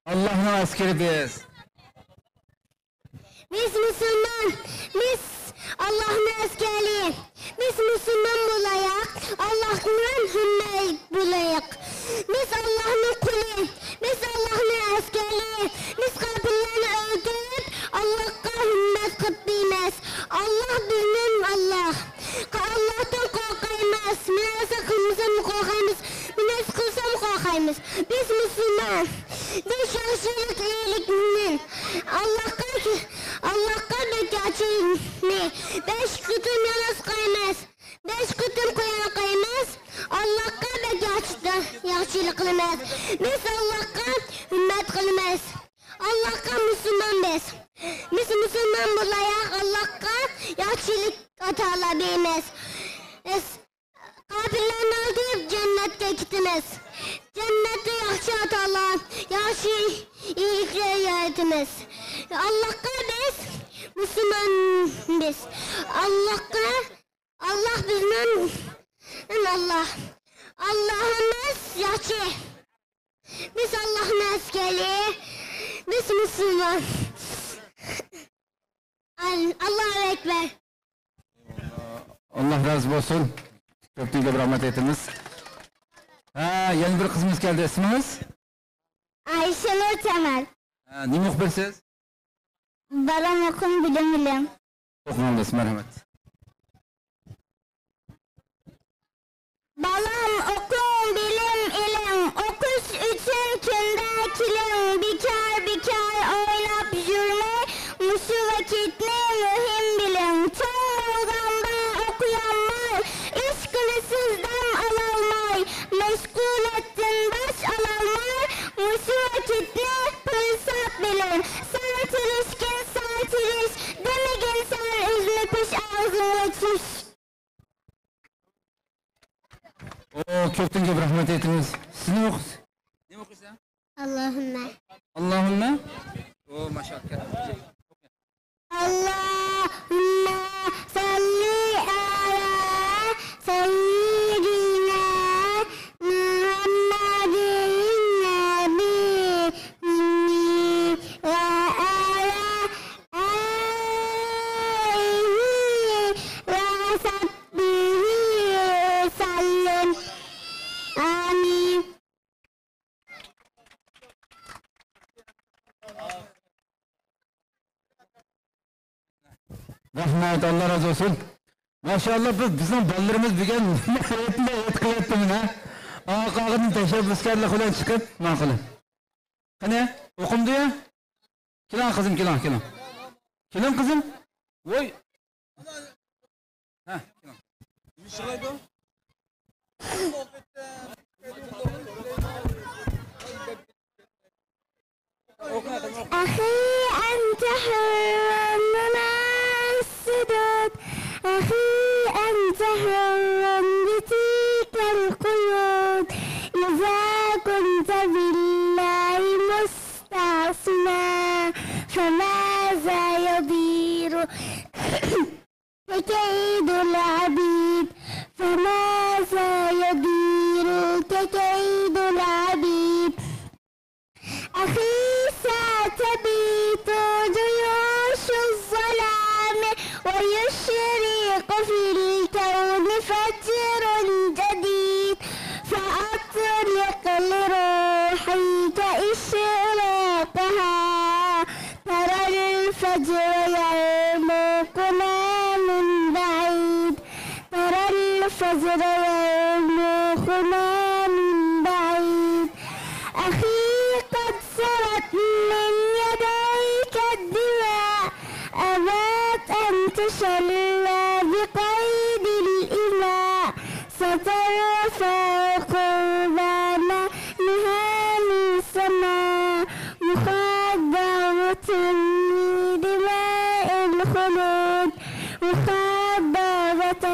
Allah'ın askeri biz. Biz Müslüman, biz Allah'ın askeri. Biz Müslüman bulayak, Allah'ın hümmet bulayak. Biz Allah'ın kulu, biz Allah'ın askeri. Biz kapılarını öldürüp Allah'a hümmet kıtlaymaz. Allah bizim Allah. Allah'tan korkayız. Münasır kılmışım korkayız. Münasır kılsam korkayız. Biz Müslüman. Biz şahsılık iyilikinin. Allah'a bekâçını. 5 kutum yalnız kaymaz. 5 kutum koyan kaymaz. Allah'a bekâçıda yaxşılık kılmaz. Biz Allah'a hümmet kılmaz. Allah'a Müslüman biz. Biz Müslüman bulayak Allah'a yaxşılık atabilmez. Kafirlerini öldürüp cennete gitmez. Cennette yaxşı atalar, yaxşı iyilikler yaratımız. Allah'a biz Müslüman biz. Allah'a Allah bizden Allah. Allah'ımız yaçı. Biz Allah'ın askeri. Biz Müslüman. Allahu Ekber. Allah razı olsun. Köptüğü gibi rahmet ettiniz. Yeni bir kızımız geldi. İsminiz? Ayşe Nur Temel. Ne muhbirsiz? Balam okun bilim. Okunamdasın, merhamet. Balam okun bilim ilim. Okuş üçün künde kilim. Bikar oynap yürüme. Muşu vakitli mühim bilim. Çoğulganda okuyanlar. İşkili sizden alalmay. Meşgul ettin baş alalmay. Muşu vakitli fırsat bilim. Sen tirişkin sen tiriş. Demegin sen üzme piş ağzını çiş. Köptüğü gibi rahmet ettiniz. Siz ne okuyorsunuz? Ne okuyorsun? Allahümme. Allahümme. Maşallah. Allahümme salli ala seyyidina Muhammedin nebiyyi ve ala alihi ve sahbihi sallim. Amin. Rahmet, Allah razı olsun. Maşallah bizim ballarımız bugün nefretinde etkiledi beni. Ağağının teşebbüskarlık olan çıkıp makul. Hani okumdu ya? Kilan kızım, kilan. Kilan kızım. Oy. Ha, kilan. Bir şey bu. أخي أنت حر السدود أخي أنت حر بتلك القيود إذا كنت بالله مستعصما فماذا يضير كيد العبيد فماذا يضير كيد العبيد أخي ستبيت جيوش الظلام ويشرق في الكون فجر جديد فأطلق لروحك إشراقها ترى الفجر يرمقنا من بعيد ترى الفجر يرمقنا من بعيد أخي قد سرت من يديك الدماء أبات أن تشلى بقيد الإماء سترفع قربانا نهام السماء مخدرة بدماء الخلود مخدرة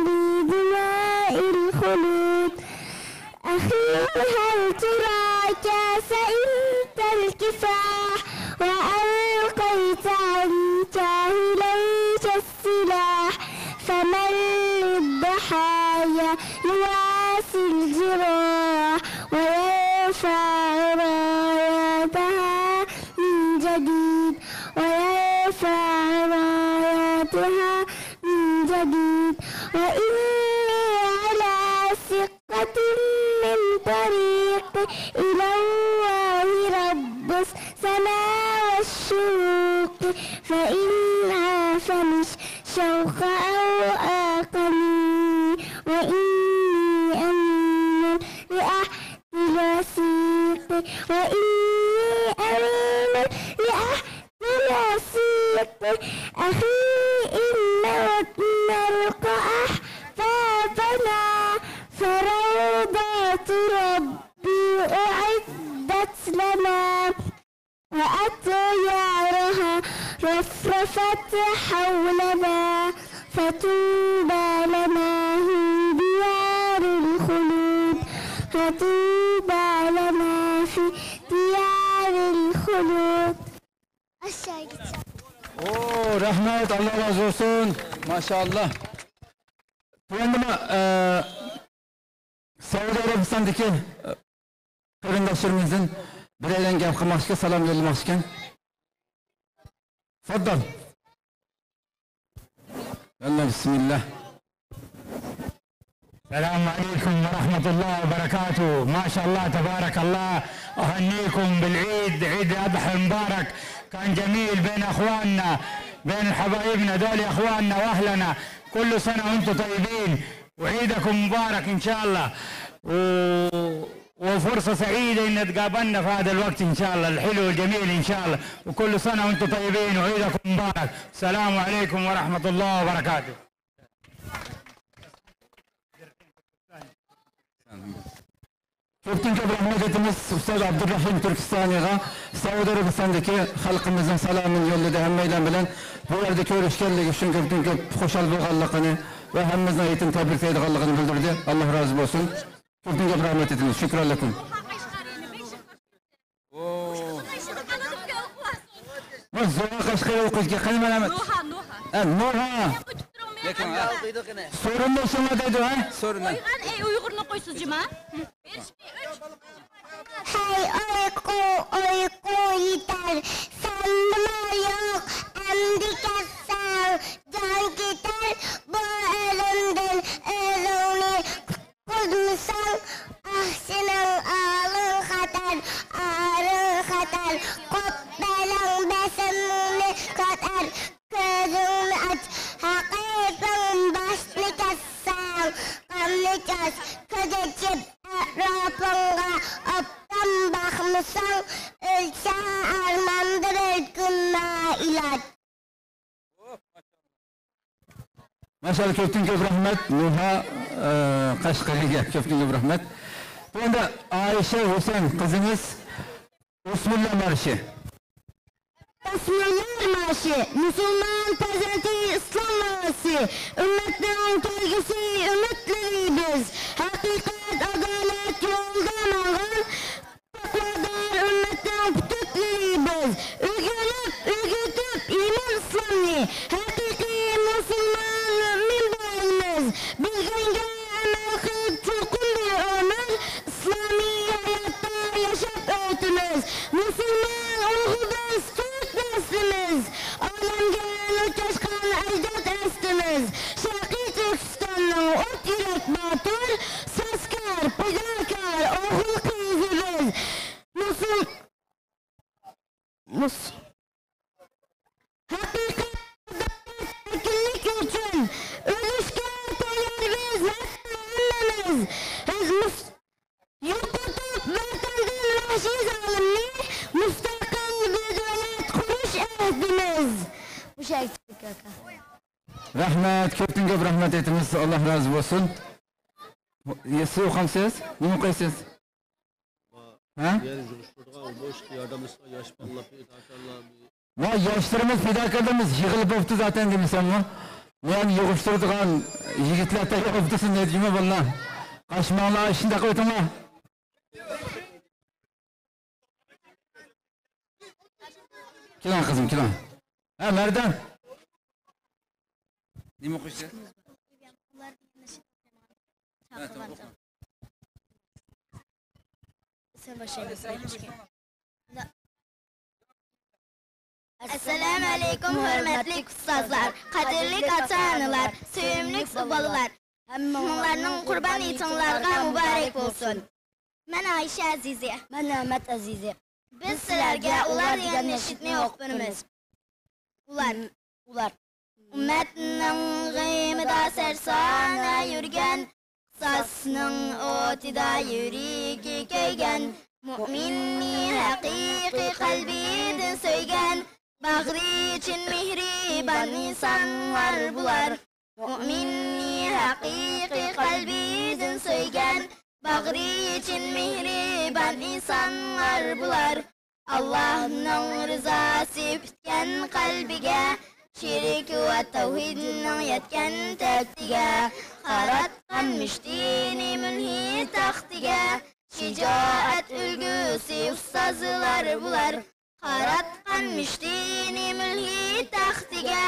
بدماء الخلود أخي هل تراك سئمت الكفاح وألقيت عنك إليك السلاح فمن للضحايا يواسي الجراح ويرفع راياتها من جديد ويرفع راياتها من جديد وإني على ثقة من طريق إلى الله رب السماء والشروق فإن عافني الشوق أو آقني وإني أمين لأحد الوثيق وإني أمين لأحد الوثيق أخي إن نلقى أحبابنا فروضات ربي أعدت لنا وأطيارها رفرفت حولنا فطوبى لنا من ديار الخلود فطوبى لنا في ديار الخلود. Rahmet, Allah razı olsun. Maşallah. Tuğandama Saudi Arabistan'daki qarindoshimizdan biraydan gap qilmoqchiga salom yo'llamoqchi ekan. Faddal. Yalla bismillah. السلام عليكم ورحمة الله وبركاته. ما شاء الله تبارك الله. أهنيكم بالعيد، عيد الأضحى المبارك. كان جميل بين أخواننا، بين حبايبنا دول أخواننا وأهلنا. كل سنة وأنتم طيبين وعيدكم مبارك إن شاء الله. وفرصة سعيدة إن تقابلنا في هذا الوقت إن شاء الله الحلو الجميل إن شاء الله. وكل سنة وأنتم طيبين وعيدكم مبارك. السلام عليكم ورحمة الله وبركاته. Ko'pincha rahmat aytamiz Ustoz Abdurrahim Turkistoniga, Saudiya Arabistonidagi xalqimizning salomini yo'lladi. Hammalar bilan bu yerda ko'rishganligi uchun ko'p xushal bo'lganligini va hammamizni aytib tabriklaydiganligini bildirdi. Alloh rozi bo'lsin. Ko'pincha rahmat aytamiz. Shukran lakum. Zo'ra Qashqar o'qishga qilmayman. Nuha. Lekin Sorunni shunga deydi, ha? Sorun. Uyg'urni qo'ysiz jima. Hey uyku yeter, sen nima yok, endi kassal, can gider, bu elimden elini kudmusan, ah senin ağlın xatar, ağrın xatar, kop belan besimini katar, gözünü aç, hakikin başını kassal, kanlı kas, ködecip etrafınga, aptan bakmışsan, ölse armandır ülkünme ilaç. Maşallah ko'pincha rahmat Nuha Qashqariga ko'pincha rahmat. Bu endi Aisha Husayn qizimiz Bismillah marshi. Bismillah marshi, Müslüman tazati İslam marshi, ümmetlerin kelgisi ümitleri biz, hakikat adalet yolda mağan, takvadar ümmetlerin pütükleri biz, ürgütüp iman İslam'ni, hakiki Müslüman mümin boyumuz, bilgenge emel kılıp çulkun bir ömür, İslami hayatta yaşap öğütümüz, Müslüman ruhuduz, Türk neslimiz, alemge uçaşkan ecdat eslimiz, Şarkı Türkistan'ın ot yürek batır, seskar, pidakar, oğul kızımız, hakikat erkinlik için ölüşke toyar biz hemmemiz yokutup vatandan vahşi zalimni müstakil bir devlet kuruş ehdimiz. Bu şekilde kaka. Rahmat, ko'pincha rahmat aytamiz. Alloh rozi bo'lsin. Siz o'qimsiz? Nima o'qiysiz? Ha? Va yoshlarimiz fidokorlarimiz yig'ilib bo'libdi zaten demisanmi? Men yig'ishtiradigan yigitlar tayyor bo'libdi deydi vallahi. Qashmoqlar shunday qo'ydimi? Keling qizim, keling. Ha, Mardan. Nima o'qiysiz? Assalamu alaikum hürmetli ustazlar, kadirlik ata-analar, sevimli babalar. Hammalarning qurban etinglarga muborak bo'lsin. Men Ayşe Azize, men Ahmet Azize. Biz sizlarga ular deganni eshitmay o'qibmiz. Ular ummatning g'imida sarsana yurgan, qisosning o'tida yuragi kaygan, mu'minni haqiqiy qalbidan so'ygan, bag'ri chin mehriban insonlar bular. Mu'minni haqiqiy qalbidan so'ygan, bag'ri chin mehriban insonlar bular. Allohning rizosi bitgan qalbiga, shirik va tavhidning yetgan taftiga, qaratganmish dini mulhi taxtiga, shijoat ulgusi ustozlar bular. Qaratganmish dini mulhi taxtiga,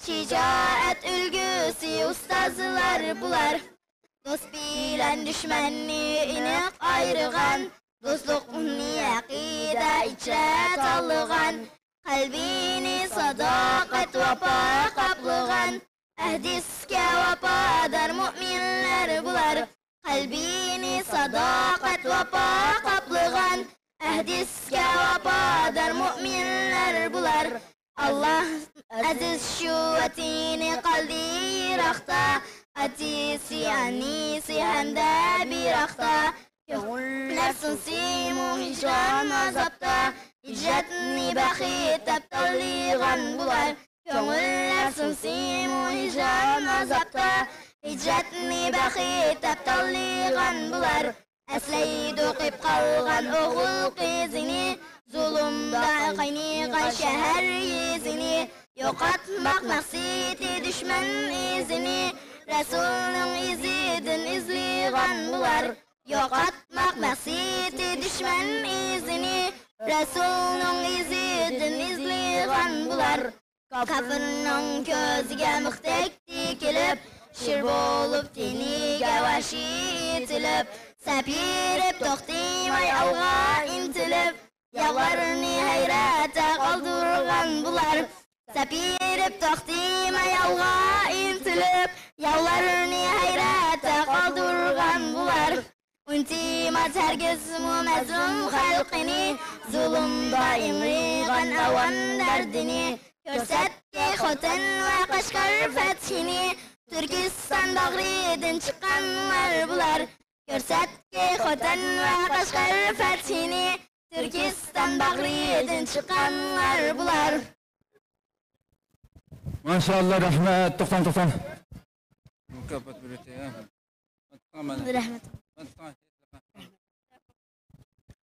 Şicaat ülgüsü ustazlar bular. Dost bilen düşmanni iniq ayrıgan, dostluqni aqida içre tallıgan, kalbini sadakat vapa kaplagan, ahdiske vapadar müminler bular. Kalbini sadakat vapa kaplagan, ahdiske vapadar müminler bular. Allah aziz şuvatini kaldi rakta, atisi anisi hemde bir akta. Nefsin simu hicran azapta, icretni bakit tabtalligan bular. Nefsin simu hicran azapta, icretni bakit tabtalligan bular. Esleyi dokip kalgan oğul kızını, zulümda kaynayan şehir yüzünü, yok atmak maksidi düşman izini, Resul'ün izidin izligan bular. Yok atmak maksidi düşman izini, Resul'ün izidin izligan bular. Kafirnin közüge mıhtek dikilip, şir bolup teniga vaşi itilip, sapirip toxtimay alğa intilip, yağlarını hayrata kaldırgan bular. Sapirip toxtimay alğa intilip, yağlarını hayrata kaldırgan bular. Untimat herkes mumezlum halkini, zulümda imrigan avan derdini, Körsetke xotin ve Kaşgar fethini, Türkistan bağrıdan çıkanlar bular. Körsetke xotin ve Kaşgar fethini, Türkistan bağrıdan çıkanlar bular. Maşallah rahmet. Toxtan. Mükafat bürütü ya. Rahmet.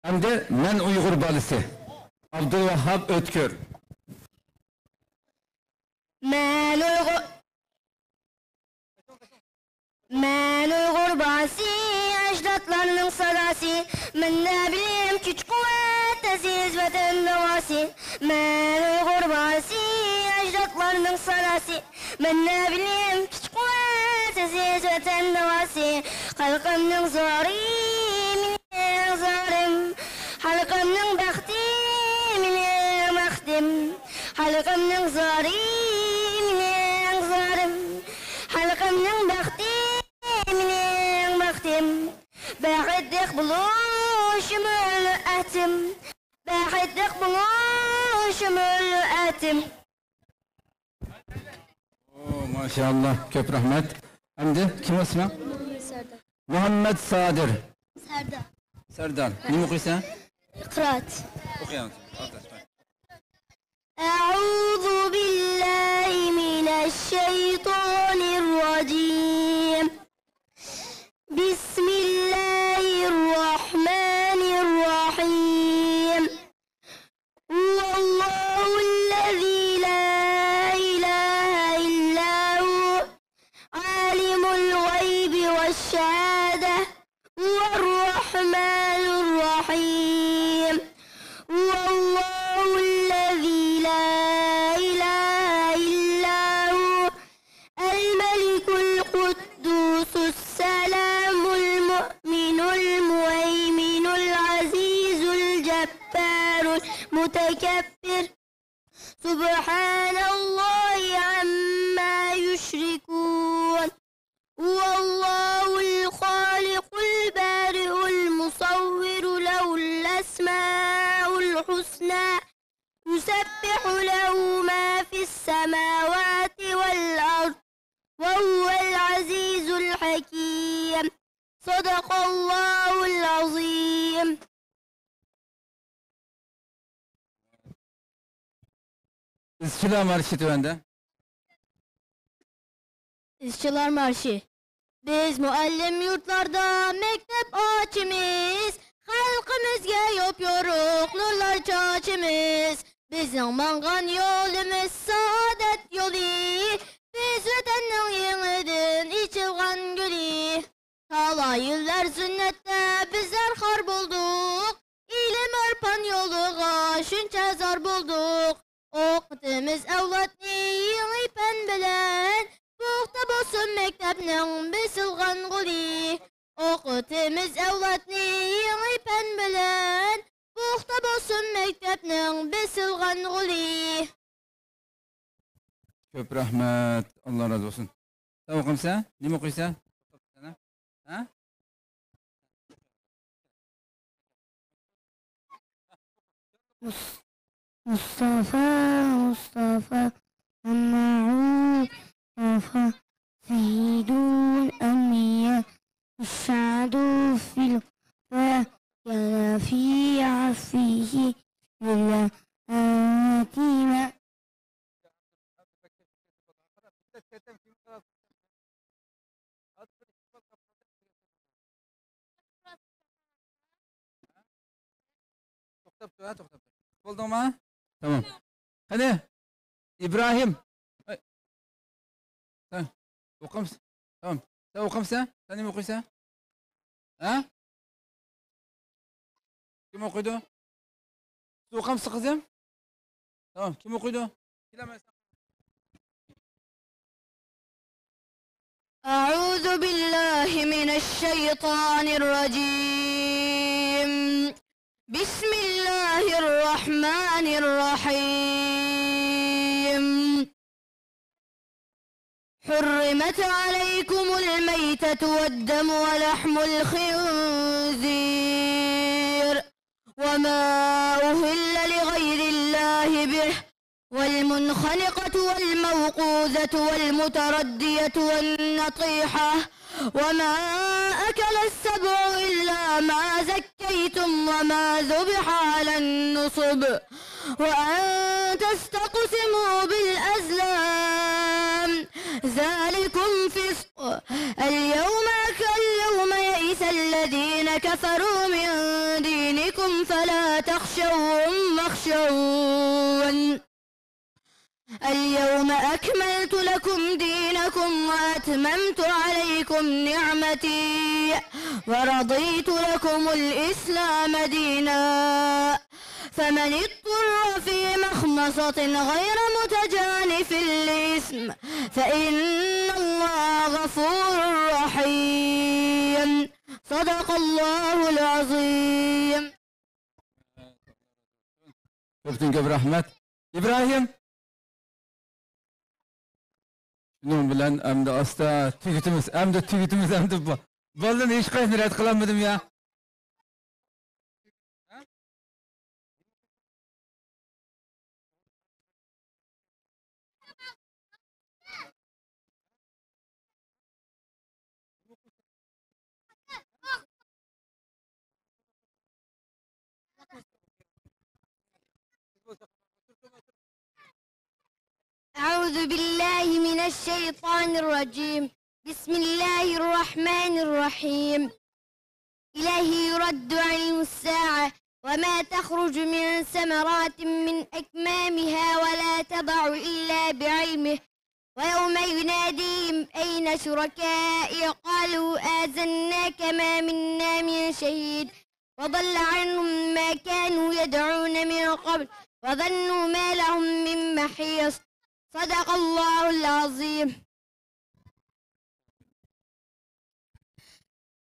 Hem de men Uygur balisi. Abdülvahhab Ötkör. Men Uygur basi, ecdatlarının sadası, men ne bileyim küçük kuvvet, aziz vatan davası. Men Uygur basi, ecdatlarının sadası, men ne bileyim küçük kuvvet, aziz vatan davası. Halkımның zari, minin zarim, halkımның baxti, minin maxtim. Halkımның zari, minin zarim, halkımның baxti, minin maxtim. Baxiddik buluşumul atim, baxiddik buluşumul atim. Maşallah, köp rahmet. Hem de kim ismi? Serdar. Muhammed Sadir. Serdar. Ne okuyorsun? Kıraat. Okuyalım. أعوذ بالله من الشيطان الرجيم بسم الله الرحمن الرحيم هو الله الذي لا إله إلا هو عالم الغيب والشهادة هو الرحمن الرحيم هو الله الذي لا إله إلا هو الملك القدوس السلام المؤمن المهيمن العزيز الجبار المتكبر سبحان الله عما يشركون هو الله الخالق البارئ المصور له الأسماء الحسنى يسبح له ما في السماوات والأرض وهو العزيز الحكيم صدق الله العظيم. İşçiler Marşı tüvende. İşçiler Marşı. Biz muallim yurtlarda mektep açımız, halkımızga yop yoruk nurlar çaçımız. Bizning mangan yolumuz saadet yolu, biz vatanning yengidin içilgan guli. Talay yıllar sünnette bizler har bulduk, ilim arpan yoluga şuncha zor bulduk. O'qitimiz avlodni yengib pen bilen buğda bolsun mektepning besilgan guli. Okutimiz evlatni yeni pen bilen buğda bolsun mektepning besilgan guli. Köp rahmet. Allah razı olsun. Sen okumsa? Ne mi okuysa? Ha? Mustafa, Mustafa, Ma'ud, Mustafa, Seyyidul Enbiya, Şadu fil ve yana fi afihi lillah atime. Toktap. Buldun mu? Tamam. Hadi. İbrahim. Sen okur musun? Tamam. Sen okur musun? Sen de mi okuyorsun? Ha? Kim okudu? Siz okur musun kızım? Tamam. Kim okudu? أعوذ بالله من الشيطان الرجيم بسم الله الرحمن الرحيم حرمت عليكم الميتة والدم ولحم الخنزير وما أهل لغير الله به والمنخنقة والموقوذة والمتردية والنطيحة وما أكل السبع إلا ما زكيتم وما ذبح على النصب وأن تستقسموا بالأزلام ذلكم فسق اليوم يئس الذين كفروا من دينكم فلا تخشوهم واخشون اليوم أكملت لكم دينكم وأتممت عليكم نعمتي ورضيت لكم الإسلام دينا فمن اضطر في مخمصة غير متجانف للإثم فإن الله غفور رحيم صدق الله العظيم. Köptün köp rahmet. İbrahim. Bunun bilen hem de asta tügütümüz hem de baldan hiç kaysın ret kılamadım ya. أعوذ بالله من الشيطان الرجيم بسم الله الرحمن الرحيم إليه يرد علم الساعة وما تخرج من ثمرات من أكمامها ولا تضع إلا بعلمه ويوم يناديهم أين شركائي قالوا آذناك ما منا من شهيد وضل عنهم ما كانوا يدعون من قبل وظنوا ما لهم من محيص صدق الله العظيم.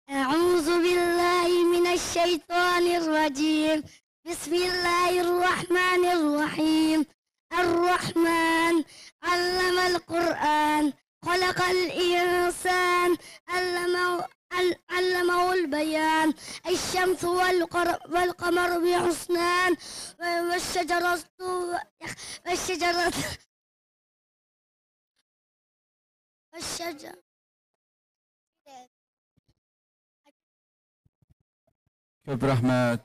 أعوذ بالله من الشيطان الرجيم بسم الله الرحمن الرحيم الرحمن علم القرآن خلق الإنسان علمه البيان الشمس والقمر بحسنان والشجرة Köp rahmet.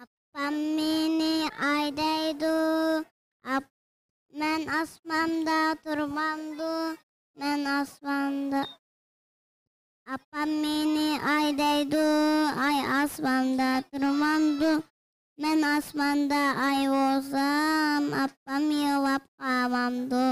Appam meni aydaydu, men asmanda turmamdu, men asmanda. Appam meni aydaydu, ay asmanda turmamdu, men asmanda ay olsam, appam yılap kavamdu.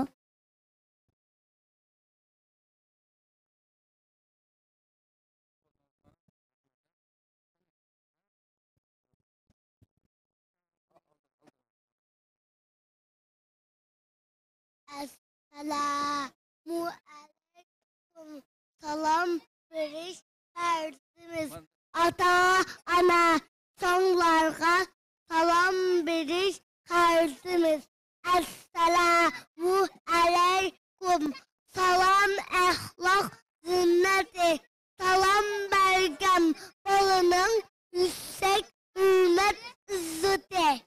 Esselamu aleyküm. Salam veriş derdimiz. Ata ana sonlarga salam veriş derdimiz. Esselamu aleyküm. Salam ahlak zinneti. Salam bergem balının yüksek hürmet izzeti.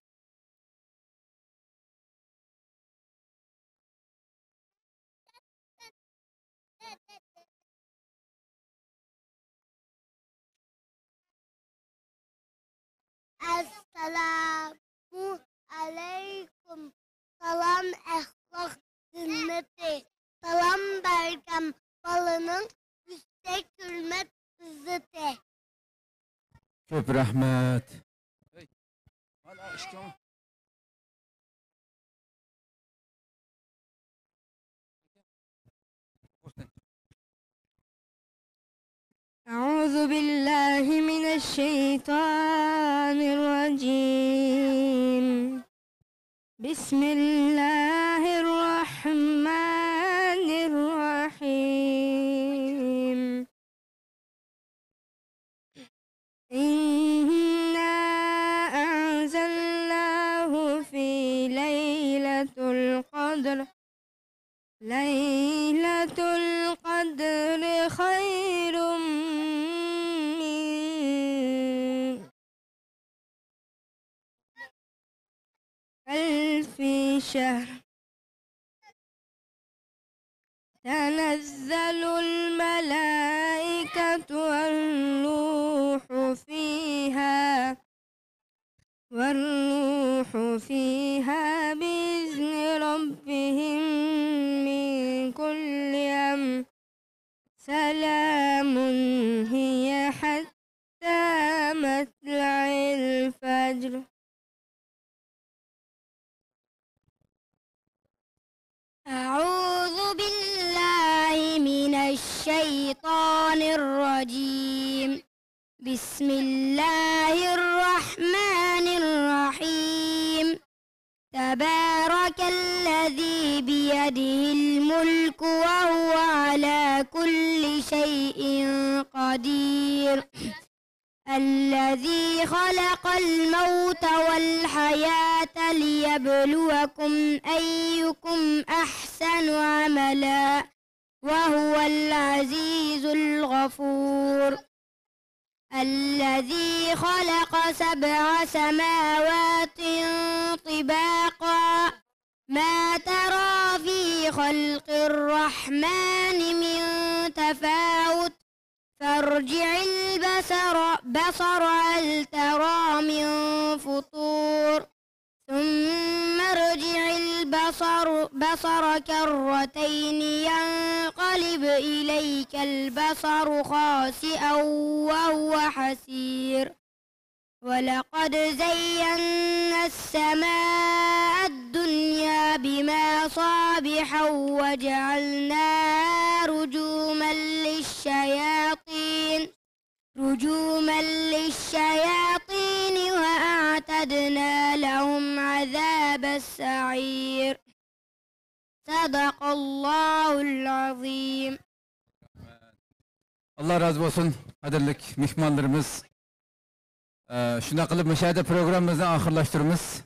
Esselamu aleyküm. Salam ahlak zinneti. Salam bergem balının yüksek hürmet izzeti. Çok rahmet. أعوذ بالله من الشيطان الرجيم بسم الله الرحمن الرحيم إنا أنزلناه في ليلة القدر ليلة القدر خير من ألف شهر تنزل الملائكة والروح فيها بإذن ربهم من كل أمر سلام هي حتى مطلع الفجر. أعوذ بالله من الشيطان الرجيم بسم الله الرحمن الرحيم تبارك الذي بيده الملك وهو على كل شيء قدير الذي خلق الموت والحياة ليبلوكم أيكم أحسن عملا وهو العزيز الغفور الذي خلق 7 سماوات طباقا ما ترى في خلق الرحمن من تفاوت فارجع البصر هل ترى من فطور ثم ارجع البصر كرتين ينقلب إليك البصر خاسئا وهو حسير ولقد زينا السماء الدنيا بمصابيح وجعلناها رجوما للشياطين وأعتدنا لهم عذاب السعير صدق الله العظيم. Allah razı olsun kadirlik mihmanlarımız. Şuna qilib müşahede programımızı ahırlaştırımız.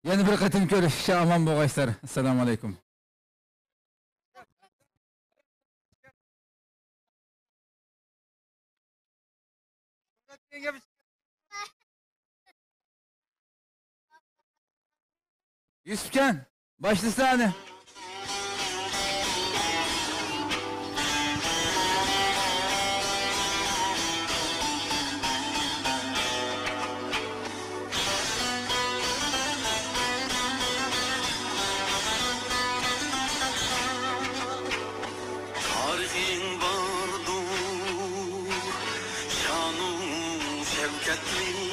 Yeni bir qatim görüşüşe aman boğayslar. Assalamu alaikum. Yusufcan, başlı sahne. Tarihin vardır, şanı şevketli.